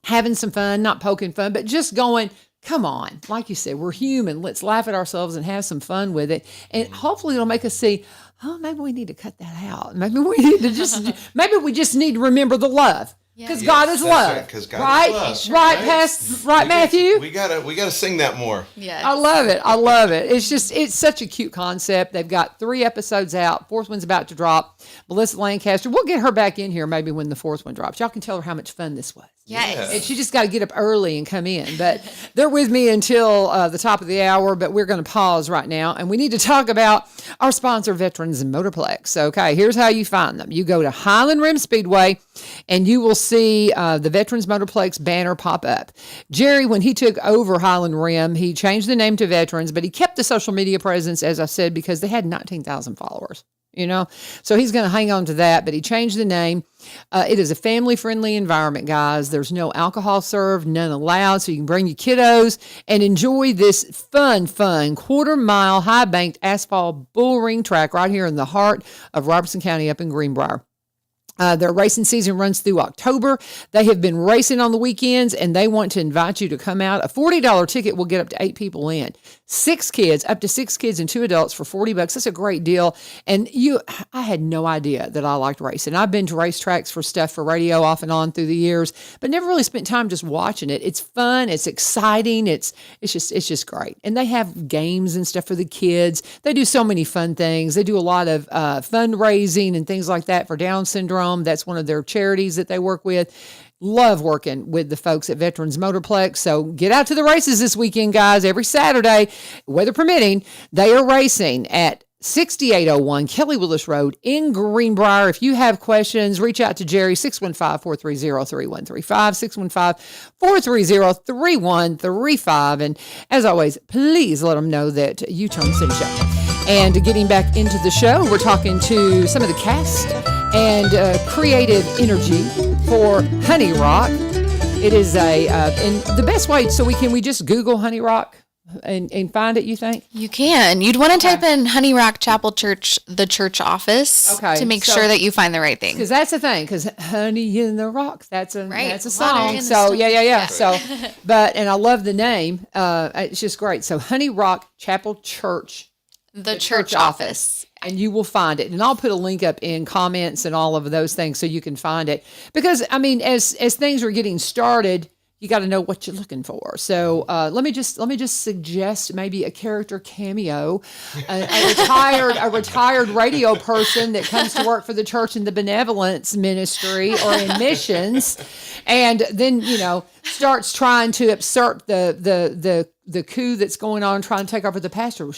having some fun, not poking fun, but just going, come on. Like you said, we're human. Let's laugh at ourselves and have some fun with it. And hopefully it'll make us see, oh, maybe we need to cut that out. Maybe we need to maybe we just need to remember the love. Because God is love. Because God is love. Right, Matthew? We gotta sing that more. Yeah. I love it. It's such a cute concept. They've got 3 episodes out. 4th one's about to drop. Melissa Lancaster, we'll get her back in here maybe when the 4th one drops. Y'all can tell her how much fun this was. Yes. And she just got to get up early and come in. But they're with me until the top of the hour, but we're going to pause right now. And we need to talk about our sponsor, Veterans and Motorplex. Okay, here's how you find them. You go to Highland Rim Speedway, and you will see the Veterans Motorplex banner pop up. Jerry, when he took over Highland Rim, he changed the name to Veterans, but he kept the social media presence, as I said, because they had 19,000 followers. So he's going to hang on to that, but he changed the name. It is a family-friendly environment, guys. There's no alcohol served, none allowed, so you can bring your kiddos and enjoy this fun, quarter-mile, high-banked asphalt bull ring track right here in the heart of Robertson County up in Greenbrier. Their racing season runs through October. They have been racing on the weekends, and they want to invite you to come out. A $40 ticket will get up to 8 people in. 6 kids, up to 6 kids and 2 adults for $40. That's a great deal. And I had no idea that I liked racing. I've been to racetracks for stuff for radio off and on through the years, but never really spent time just watching it. It's fun. It's exciting. It's just great. And they have games and stuff for the kids. They do so many fun things. They do a lot of fundraising and things like that for Down syndrome. That's one of their charities that they work with. Love working with the folks at Veterans Motorplex. So get out to the races this weekend, guys. Every Saturday, weather permitting, they are racing at 6801 Kelly Willis Road in Greenbrier. If you have questions, reach out to Jerry, 615-430-3135, 615-430-3135. And as always, please let them know that U-Turn sent you. And getting back into the show, we're talking to some of the cast and creative energy for Honey Rock. It is and the best way, so we just Google Honey Rock and find it, you think? You can. You'd want to type in Honey Rock Chapel Church, the church office, to make sure that you find the right thing. Because that's the thing. Because Honey in the Rock, that's a song. So storm. yeah. So, and I love the name. It's just great. So Honey Rock Chapel Church, the church office. And you will find it. And I'll put a link up in comments and all of those things so you can find it. Because I mean, as things are getting started, you got to know what you're looking for. So let me just suggest maybe a character cameo, a retired radio person that comes to work for the church in the benevolence ministry or in missions, and then starts trying to usurp the coup that's going on, trying to take over the pastor. Well,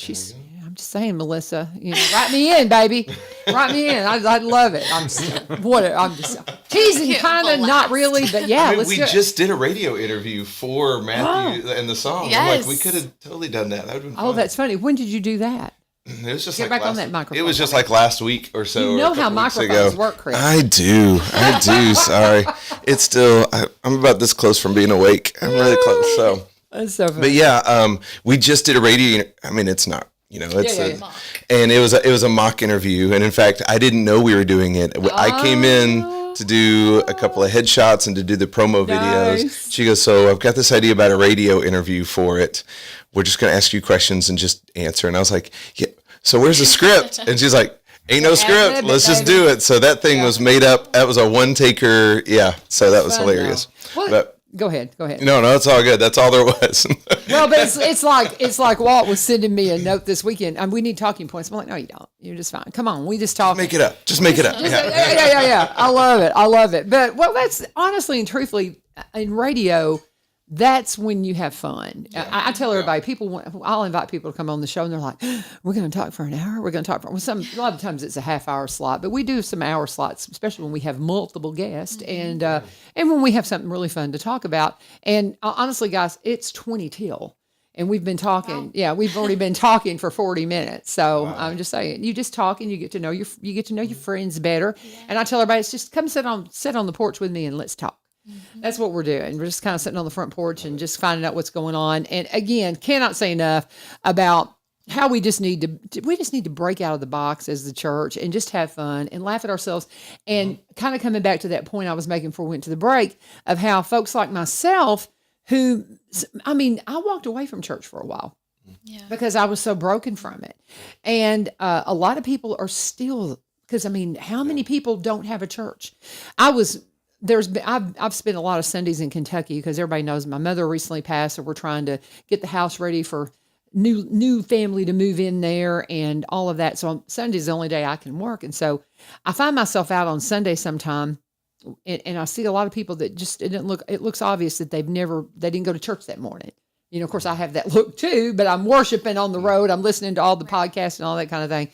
I'm just saying, Melissa, write me in, baby. Write me in. I'd love it. I'm just teasing, kind of, not really, but yeah. We just did a radio interview for Matthew and the song. Yes. I'm like, we could have totally done that. That would have been fun. Oh, that's funny. When did you do that? It was just Get back on that microphone. It was just like last week or so. You know how microphones work, Chris. I do. Sorry. It's still, I'm about this close from being awake. I'm really close. So, that's so funny. But yeah, we just did a radio. I mean, it's not. And it was a mock interview, and in fact, I didn't know we were doing it. I came in to do a couple of headshots and to do the promo videos. Nice. She goes, "So I've got this idea about a radio interview for it. We're just going to ask you questions and just answer." And I was like, "Yeah. So where's the script?" And she's like, "Ain't no script. Let's just do it." So that thing was made up. That was a one taker. Yeah. So that was hilarious. But Go ahead. No, it's all good. That's all there was. Well, but it's like Walt was sending me a note this weekend. We need talking points. I'm like, no, you don't. You're just fine. Come on, we just talk. Make it up. Just make it up. Yeah. I love it. But that's honestly and truthfully in radio. That's when you have fun. I tell everybody, I'll invite people to come on the show and they're like, we're going to talk for an hour. We're going to talk for, a lot of times it's a half-hour slot, but we do some hour slots, especially when we have multiple guests and when we have something really fun to talk about. And honestly, guys, it's 20 till. And we've been talking. Yeah, we've already been talking for 40 minutes. So I'm just saying, you just talk and you get to know your friends better. Yeah. And I tell everybody, it's just come sit on the porch with me and let's talk. Mm-hmm. That's what we're doing. We're just kind of sitting on the front porch and just finding out what's going on. And again, cannot say enough about how we just need to break out of the box as the church and just have fun and laugh at ourselves. And kind of coming back to that point I was making before we went to the break of how folks like myself I walked away from church for a while because I was so broken from it. And a lot of people are still, because how many people don't have a church? I've spent a lot of Sundays in Kentucky because everybody knows my mother recently passed, so we're trying to get the house ready for new family to move in there and all of that. So Sunday's the only day I can work, and so I find myself out on Sunday sometime, and I see a lot of people that just it looks obvious that they didn't go to church that morning. Of course, I have that look too, but I'm worshiping on the road. I'm listening to all the podcasts and all that kind of thing,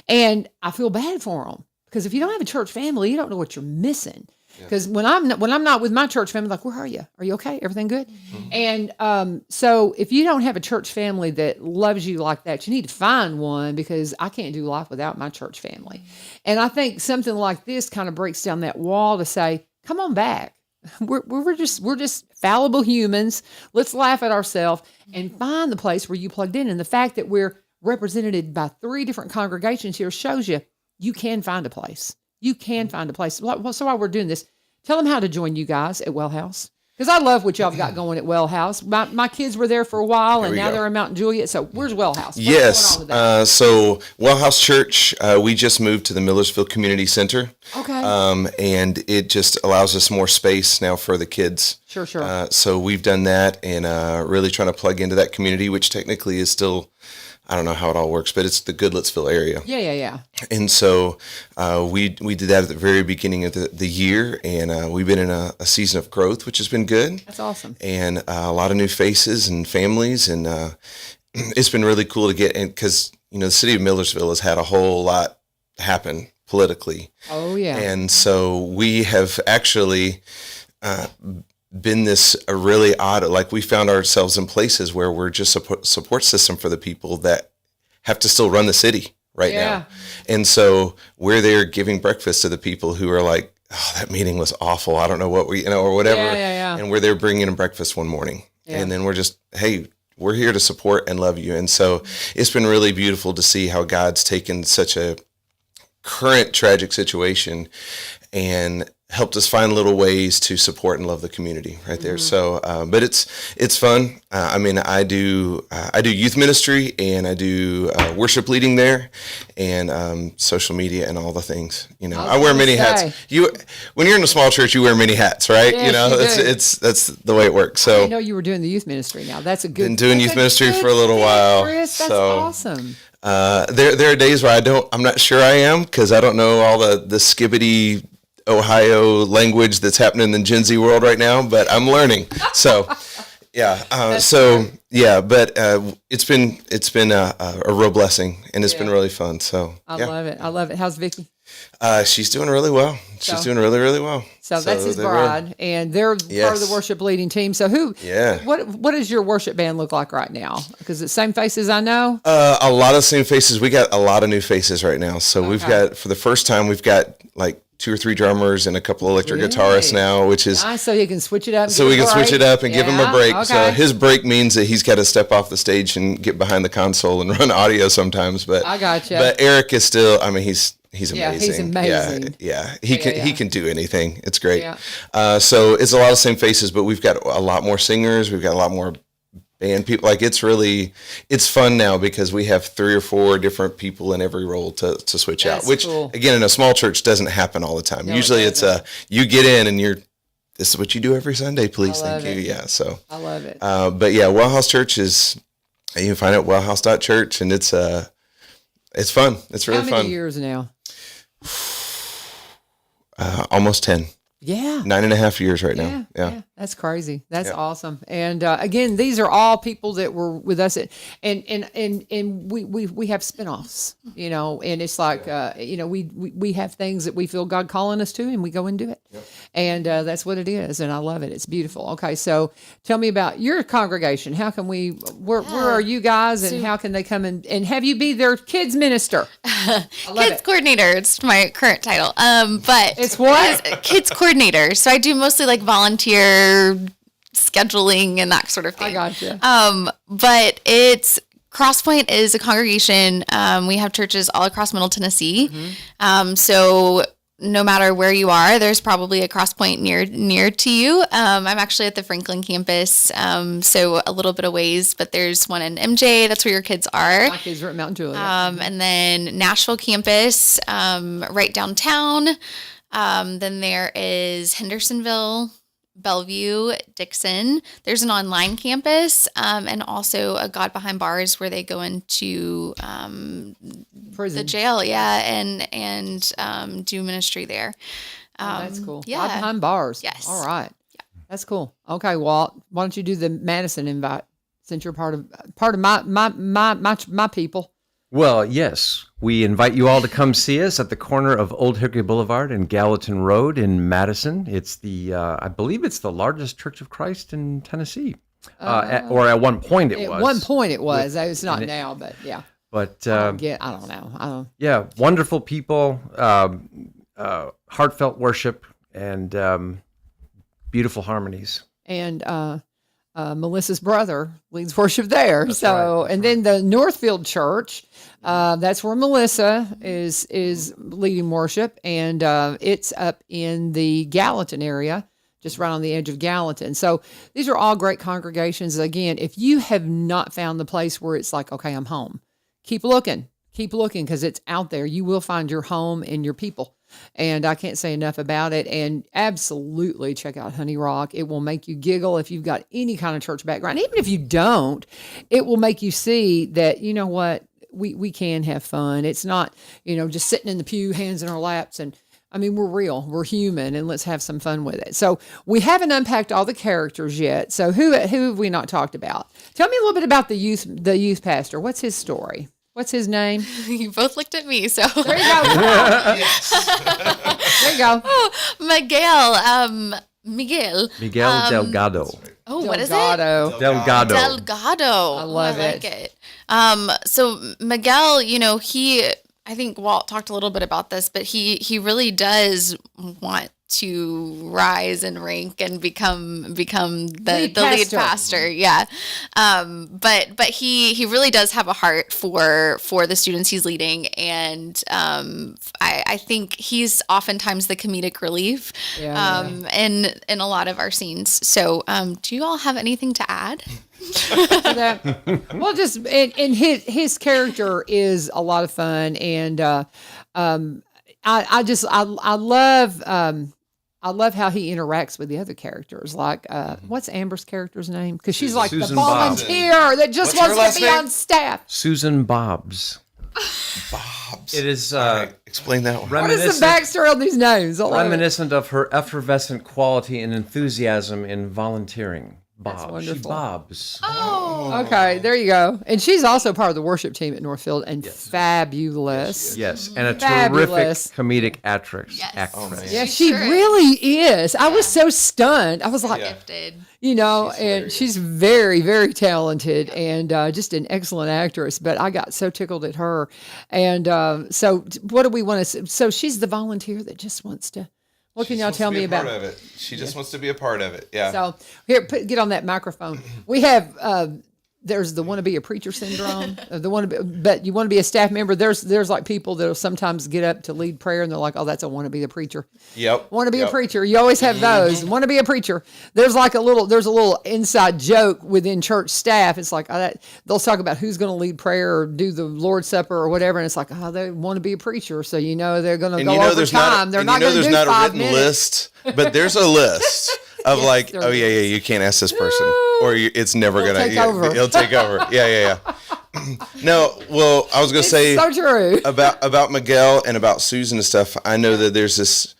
and I feel bad for them because if you don't have a church family, you don't know what you're missing. Because when I'm not with my church family, like, where are you? Are you okay? Everything good? Mm-hmm. And so if you don't have a church family that loves you like that, you need to find one because I can't do life without my church family. Mm-hmm. And I think something like this kind of breaks down that wall to say, come on back. We're just fallible humans. Let's laugh at ourselves and find the place where you plugged in. And the fact that we're represented by 3 different congregations here shows you can find a place. You can find a place. So while we're doing this, tell them how to join you guys at Well House. Because I love what y'all have got going at Well House. My kids were there for a while, and now they're in Mount Juliet. So where's Well House? What's going on with that? So Well House Church, we just moved to the Millersville Community Center. Okay. And it just allows us more space now for the kids. Sure. So we've done that and really trying to plug into that community, which technically is still, I don't know how it all works, but it's the Goodlettsville area. Yeah. And so we did that at the very beginning of the year, and we've been in a season of growth, which has been good. That's awesome. And a lot of new faces and families, and it's been really cool to get in because, the city of Millersville has had a whole lot happen politically. Oh, yeah. And so we have actually been a really odd, like we found ourselves in places where we're just a support system for the people that have to still run the city right now. And so we're there giving breakfast to the people who are like, oh, that meeting was awful. I don't know what or whatever. and we're there bringing them breakfast one morning. And then we're just, hey, we're here to support and love you. And so it's been really beautiful to see how God's taken such a current tragic situation and helped us find little ways to support and love the community right there. So, but it's fun. I mean, I do youth ministry, and I do worship leading there, and social media and all the things. You know, I wear many hats. When you're in a small church, you wear many hats, right? Yes, you know, that's the way it works. So I know you were doing the youth ministry. Now that's a good. Been doing youth ministry for a little while. Chris, that's so awesome. There are days where I'm not sure I am, because I don't know all the skibbity Ohio language that's happening in the Gen Z world right now, but I'm learning. So, yeah. But it's been a real blessing, and it's been really fun. So I love it. I love it. How's Vicky? She's doing really well. She's doing really, really well. So that's his bride, and they're part of the worship leading team. So who? Yeah. What does your worship band look like right now? Because it's same faces I know. A lot of same faces. We got a lot of new faces right now. So we've got, for the first time, we've got like 2 or 3 drummers and a couple of electric guitarists now, which is nice. So you can switch it up. So we can switch it up and give him a break. Okay. So his break means that he's got to step off the stage and get behind the console and run audio sometimes. But I gotcha. But Eric is still. I mean, he's amazing. Yeah, he's amazing. Yeah. He can do anything. It's great. Yeah. So it's a lot of same faces, but we've got a lot more singers. We've got a lot more band people. Like it's fun now because we have 3 or 4 different people in every role to switch out, which again, in a small church doesn't happen all the time. No, usually it's you get in and this is what you do every Sunday, please. Thank you. Yeah. So I love it. But yeah, Wellhouse Church you can find it at wellhouse.church, and it's fun. It's really fun. How many years now? Almost 10. Yeah. 9.5 years right now. Yeah. That's crazy. That's awesome. And again, these are all people that were with us and we have spinoffs, you know, and it's like, you know, we have things that we feel God calling us to, and we go and do it. Yep. And that's what it is. And I love it. It's beautiful. Okay. So tell me about your congregation. How can where are you guys, and how can they come and have you be their kids minister? Kids coordinator. It's my current title. But it's what? Kids coordinator. So I do mostly like volunteer scheduling and that sort of thing. I gotcha. But Crosspoint is a congregation. We have churches all across Middle Tennessee. Mm-hmm. So no matter where you are, there's probably a Crosspoint near to you. I'm actually at the Franklin campus, so a little bit of ways, but there's one in MJ. That's where your kids are. My kids are at Mount Juliet. And then Nashville campus, right downtown. Then there is Hendersonville, Bellevue, Dixon. There's an online campus, and also a God Behind Bars where they go into prison, the jail, and do ministry there. That's cool. Yeah, God Behind Bars. Yes. All right. Yeah, that's cool. Okay, Walt, why don't you do the Madison invite, since you're part of my people? Well, yes. We invite you all to come see us at the corner of Old Hickory Boulevard and Gallatin Road in Madison. It's I believe it's the largest Church of Christ in Tennessee. At one point it was. At one point it was. It's not now, but yeah. But I don't know. Yeah, wonderful people, heartfelt worship, and beautiful harmonies. And Melissa's brother leads worship there. That's right. And then the Northfield Church, that's where Melissa is leading worship, and it's up in the Gallatin area, just right on the edge of Gallatin. So these are all great congregations. Again, if you have not found the place where it's like, okay, I'm home, keep looking, because it's out there. You will find your home and your people. And I can't say enough about it. And absolutely check out Honey Rock. It will make you giggle if you've got any kind of church background. Even if you don't, it will make you see that, you know what, we can have fun. It's not, just sitting in the pew, hands in our laps. And I mean, we're real, we're human, and let's have some fun with it. So we haven't unpacked all the characters yet. So who have we not talked about? Tell me a little bit about the youth pastor. What's his story? What's his name? You both looked at me, so there you go. There you go. Oh, Miguel Delgado. Oh, what is it? Delgado. I love it. Like it. So Miguel, I think Walt talked a little bit about this, but he really does want to rise and rank and become the Lead lead pastor. Yeah. But he really does have a heart for the students he's leading. And I think he's oftentimes the comedic relief in a lot of our scenes. So do you all have anything to add? Well, just and his character is a lot of fun, and I love how he interacts with the other characters. Like, what's Amber's character's name? Because she's like Susan the volunteer that just wants to be on staff. Susan Bobs. Bobs. It is Explain that one. What is the backstory on these names? Reminiscent of her effervescent quality and enthusiasm in volunteering. Bob. wonderful. She bobs. Oh, Okay, there you go. And she's also part of the worship team at Northfield, and fabulous. Yes, and a Fabulous. terrific comedic actress. Yes. Oh, man. Yeah, she really is. I was so stunned. I was like, gifted. you know, She's and hilarious. she's very, very talented and just an excellent actress. But I got so tickled at her. And so, what do we want to? So she's the volunteer that just wants to. What can y'all tell me about? Part of it. She just wants to be a part of it. Yeah. So here, get on that microphone. We have there's the want to be a preacher syndrome. But you want to be a staff member. There's like people that'll sometimes get up to lead prayer and they're like, oh, that's a want to be a preacher. Yep. Want to be a Yep. preacher. You always have those. Want to be a preacher. There's a little inside joke within church staff. It's like they'll talk about who's going to lead prayer or do the Lord's Supper or whatever, and it's like, oh, they want to be a preacher, so you know they're going to go over time. They're not going to do 5 a written minutes. list, but there's a list of Yes, there yeah, you can't ask this person, or it's never He'll gonna. take over. He'll take over. Yeah. No, well, I was gonna say So true. about Miguel and about Susan and stuff. I know that there's this.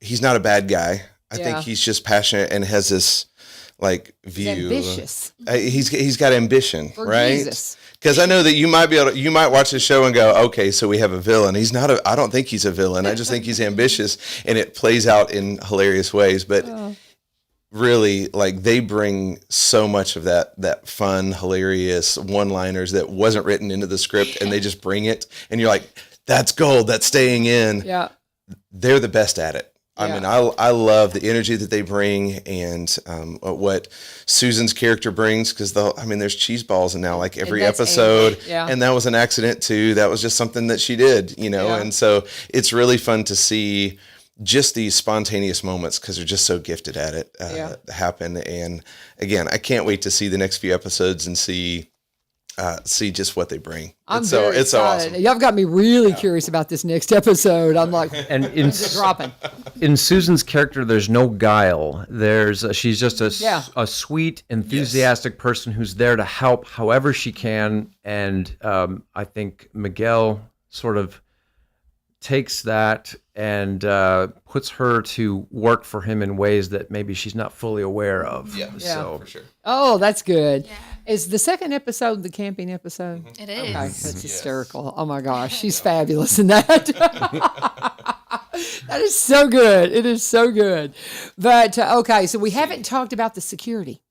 He's not a bad guy. I think he's just passionate and has this view. Ambitious. He's got ambition, For right? Jesus. Because I know that you might watch the show and go, okay, so we have a villain. I don't think he's a villain. I just think he's ambitious, and it plays out in hilarious ways. But really, they bring so much of that fun, hilarious one-liners that wasn't written into the script, and they just bring it, and you're like, that's gold. That's staying in. Yeah. They're the best at it. I Yeah. mean, I love the energy that they bring and what Susan's character brings, because there's cheese balls in now every that's episode, Amy. Yeah. and that was an accident too. That was just something that she did, Yeah. and so it's really fun to see just these spontaneous moments because they're just so gifted at it happen. And again, I can't wait to see the next few episodes and see just what they bring. I'm so very excited. awesome. Y'all got me really curious about this next episode. I'm like, And in dropping. in Susan's character, there's no guile. She's just a sweet, enthusiastic person who's there to help however she can. And I think Miguel sort of takes that and puts her to work for him in ways that maybe she's not fully aware of. Yeah. So For sure. Oh, that's good. Is the second episode the camping episode? It is. Okay, that's hysterical. Oh my gosh, she's fabulous in that. That is so good. It is so good. But okay, so we haven't talked about the security.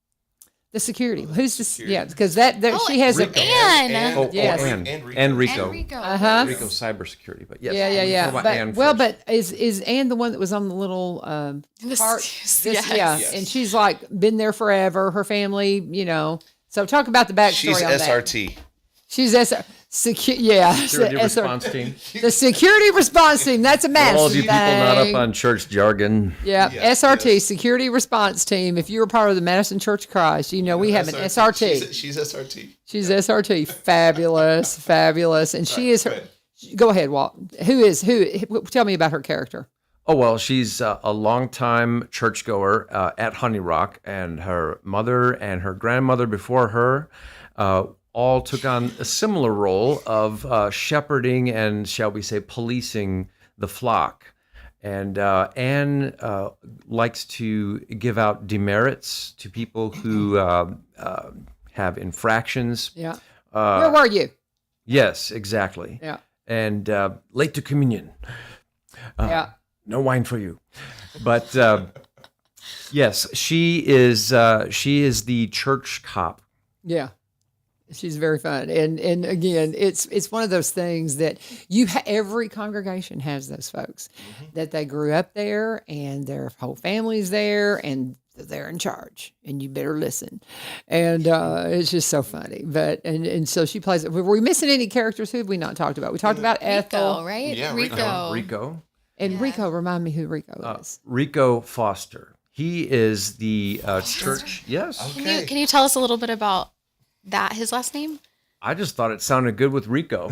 The security. Who's the? Yeah, because that she has Anne. Yes. And Rico. Rico. Rico cybersecurity, but yes. Yeah. Talk about Anne But first. is Anne the one that was on the little part? Yes. Yeah, and she's been there forever. Her family, So talk about the backstory She's on that. SRT. She's Security response team. The security response team. That's a massive All of you people not up thing. on church jargon. Yeah, SRT, security response team. If you were part of the Madison Church of Christ, we have an SRT. She's SRT. She's SRT. Fabulous. And she is her. Go ahead, Walt. Who? Tell me about her character. Oh, well, she's a longtime churchgoer at Honey Rock, and her mother and her grandmother before her all took on a similar role of shepherding and, shall we say, policing the flock. And Anne likes to give out demerits to people who have infractions. Yeah. Where were you? Yes, exactly. Yeah. And late to communion. Yeah. No wine for you. But yes, she is the church cop. Yeah. She's very fun, and again, it's one of those things that every congregation has those folks that they grew up there, and their whole family's there, and they're in charge, and you better listen. And it's just so funny. But and so she plays. Were we missing any characters? Who have we not talked about? We talked about Ethel, Rico, right? Yeah, Rico. and Rico. Remind me who Rico is. Rico Foster. He is the church. Yes. Okay. Can you tell us a little bit about that? His last name? I just thought it sounded good with Rico.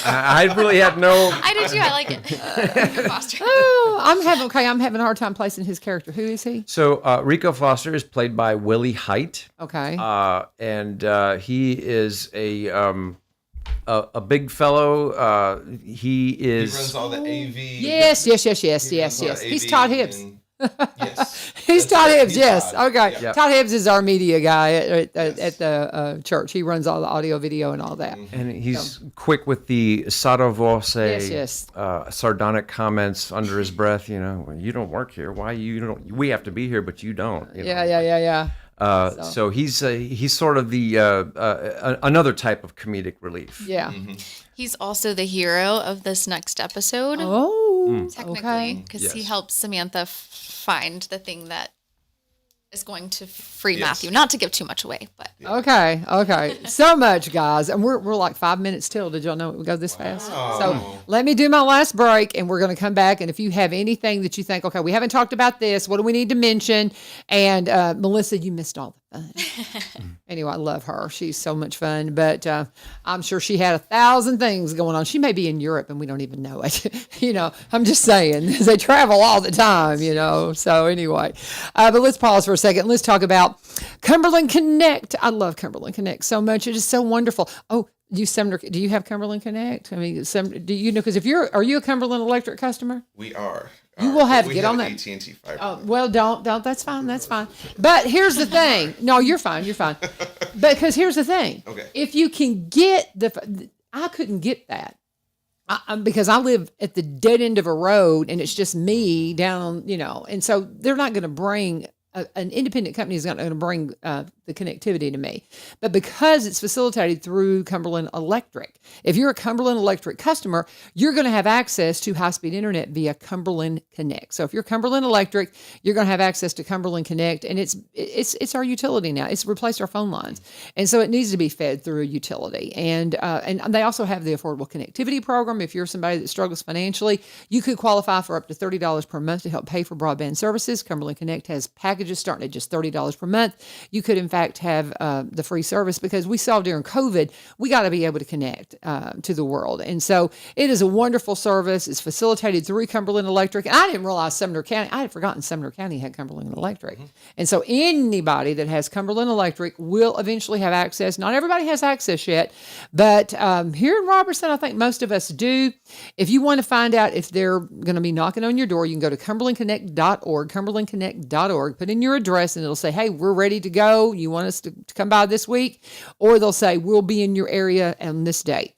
I really had no. I did too. I like it. Rico Foster. Oh, I'm having a hard time placing his character. Who is he? So Rico Foster is played by Willie Height. Okay. And he is a big fellow. He is. He runs all the AV. Yes. He's Todd Hibbs. Yes. He's Todd Hibbs, He's yes. Todd. Okay. Yeah. Todd Hibbs is our media guy at the church. He runs all the audio, video, and all that. And he's quick with the sotto voce, Yes. sardonic comments under his breath. You know, well, you don't work here. Why you don't? We have to be here, but you don't. You know? Yeah. So he's sort of the another type of comedic relief. Yeah. He's also the hero of this next episode. Oh, technically, okay. because he Yes. helps Samantha find the thing that is going to free Yes. Matthew. Not to give too much away, but Okay. So much, guys. And we're like 5 minutes till. Did y'all know it would go this fast? So let me do my last break, and we're going to come back. And if you have anything that you think, okay, we haven't talked about this, what do we need to mention? And Melissa, you missed all the fun. Anyway, I love her. She's so much fun. But I'm sure she had 1,000 things going on. She may be in Europe, and we don't even know it. I'm just saying. They travel all the time, So anyway, but let's pause for a second. Let's talk about Cumberland Connect. I love Cumberland Connect so much. It is so wonderful. Oh, Sumner, do you have Cumberland Connect? I mean, do you know? Because are you a Cumberland Electric customer? We are. You will have to We get have on that. AT&T fiber. Oh, well, don't. That's fine. But here's the thing. No, you're fine. Because here's the thing. Okay. If you can get I couldn't get that. Because I live at the dead end of a road, and it's just me down, and so they're not going to bring an independent company is not going to bring the connectivity to me. But because it's facilitated through Cumberland Electric, if you're a Cumberland Electric customer, you're going to have access to high-speed internet via Cumberland Connect. So if you're Cumberland Electric, you're going to have access to Cumberland Connect, and it's our utility now. It's replaced our phone lines, and so it needs to be fed through a utility. And they also have the Affordable Connectivity Program. If you're somebody that struggles financially, you could qualify for up to $30 per month to help pay for broadband services. Cumberland Connect has packages starting at just $30 per month. You could, in fact, have the free service because we saw during COVID, we got to be able to connect to the world. And so it is a wonderful service. It's facilitated through Cumberland Electric. And I didn't realize Sumner County, I had forgotten Sumner County had Cumberland Electric. And so anybody that has Cumberland Electric will eventually have access. Not everybody has access yet, but here in Robertson, I think most of us do. If you want to find out if they're going to be knocking on your door, you can go to cumberlandconnect.org, cumberlandconnect.org, put in your address, and it'll say, hey, we're ready to go. You want us to come by this week? Or they'll say, we'll be in your area on this date.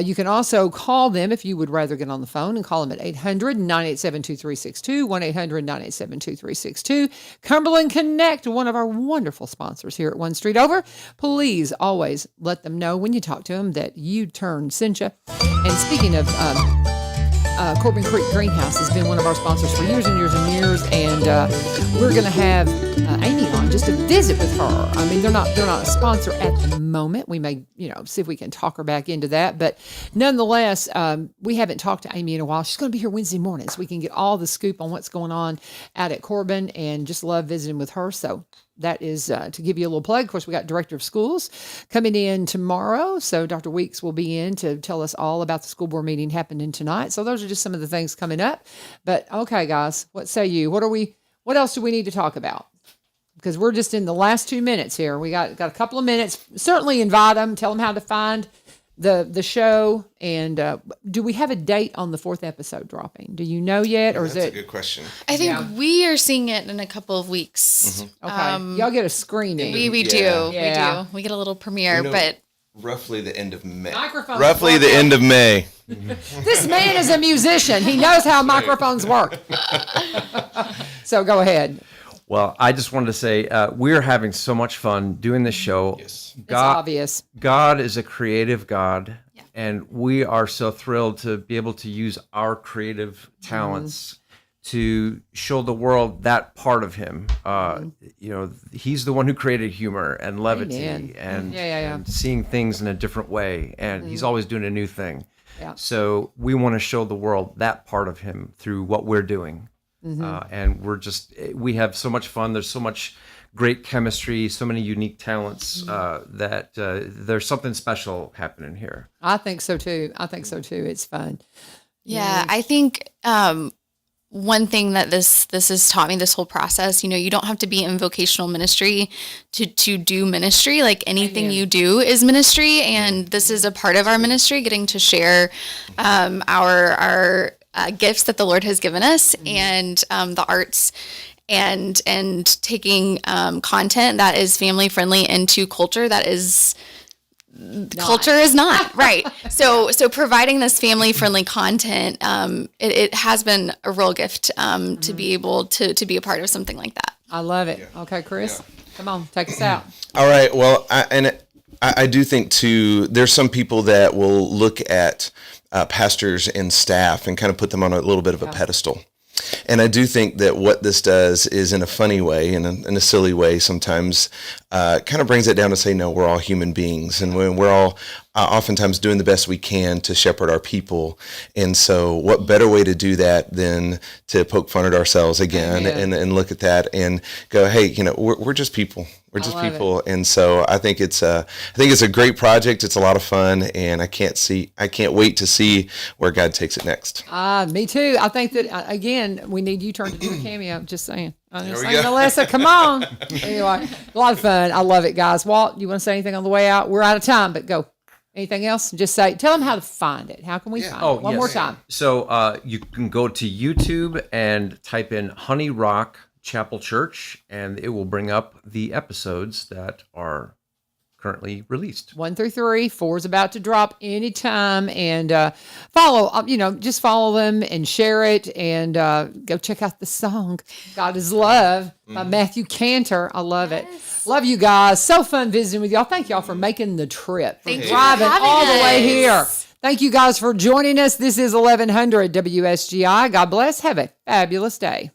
You can also call them if you would rather get on the phone and call them at 800-987-2362, 1-800-987-2362. Cumberland Connect, one of our wonderful sponsors here at One Street Over. Please always let them know when you talk to them that U-Turn sent you. And speaking of Corbin Creek Greenhouse has been one of our sponsors for years and years and years, and we're going to have Amy on just to visit with her. I mean, they're not a sponsor at the moment. We may, see if we can talk her back into that, but nonetheless, we haven't talked to Amy in a while. She's going to be here Wednesday morning, so we can get all the scoop on what's going on out at Corbin, and just love visiting with her. So that is to give you a little plug. Of course, we got Director of Schools coming in tomorrow. So Dr. Weeks will be in to tell us all about the school board meeting happening tonight. So those are just some of the things coming up. But okay, guys, what say you? What else do we need to talk about? Because we're just in the last 2 minutes here. We got a couple of minutes. Certainly invite them, tell them how to find the show. And do we have a date on the 4th episode dropping? Do you know yet? Or That's is it a good question. I think we are seeing it in a couple of weeks. okay? Y'all get a screening. We do. Yeah. We do. We get a little premiere, but Roughly the end of May. Microphones Roughly work. the end of May. This man is a musician. He knows how microphones work. So go ahead. Well, I just wanted to say we're having so much fun doing this show. Yes. It's obvious. God is a creative God, and we are so thrilled to be able to use our creative talents to show the world that part of him. He's the one who created humor and levity and seeing things in a different way, and he's always doing a new thing. Yeah. So we want to show the world that part of him through what we're doing. And we have so much fun. There's so much great chemistry, so many unique talents that there's something special happening here. I think so too. It's fun. Yeah, I think one thing that this has taught me, this whole process, you don't have to be in vocational ministry to do ministry. Like anything you do is ministry, and this is a part of our ministry, getting to share our gifts that the Lord has given us, and the arts, and taking content that is family friendly into culture that is culture is not right. So providing this family friendly content, it has been a real gift to be able to be a part of something like that. I love it. Okay, Chris, come on, take us out. All right. Well, I do think too, there's some people that will look at pastors and staff and kind of put them on a little bit of a pedestal. And I do think that what this does is, in a funny way, in a silly way sometimes, kind of brings it down to say, no, we're all human beings, and we're all oftentimes doing the best we can to shepherd our people. And so what better way to do that than to poke fun at ourselves again and look at that and go, hey, we're just people. We're just people. And so I think it's a great project. It's a lot of fun, and I can't wait to see where God takes it next. Me too. I think that again, we need you turn to do a cameo. Just saying. I'm just saying, Melissa, come on. Anyway, a lot of fun. I love it, guys. Walt, you want to say anything on the way out? We're out of time, but go. Anything else? Just tell them how to find it. How can we find it? One more time. So you can go to YouTube and type in Honey Rock Chapel Church, and it will bring up the episodes that are currently released. 1 through 3, 4 is about to drop anytime, and follow. Just follow them and share it, and go check out the song "God Is Love" by Matthew Cantor. I love it. Love you guys. So fun visiting with y'all. Thank y'all for making the trip, for driving all the way here. Thank you guys for joining us. This is 1100 WSGI. God bless. Have a fabulous day.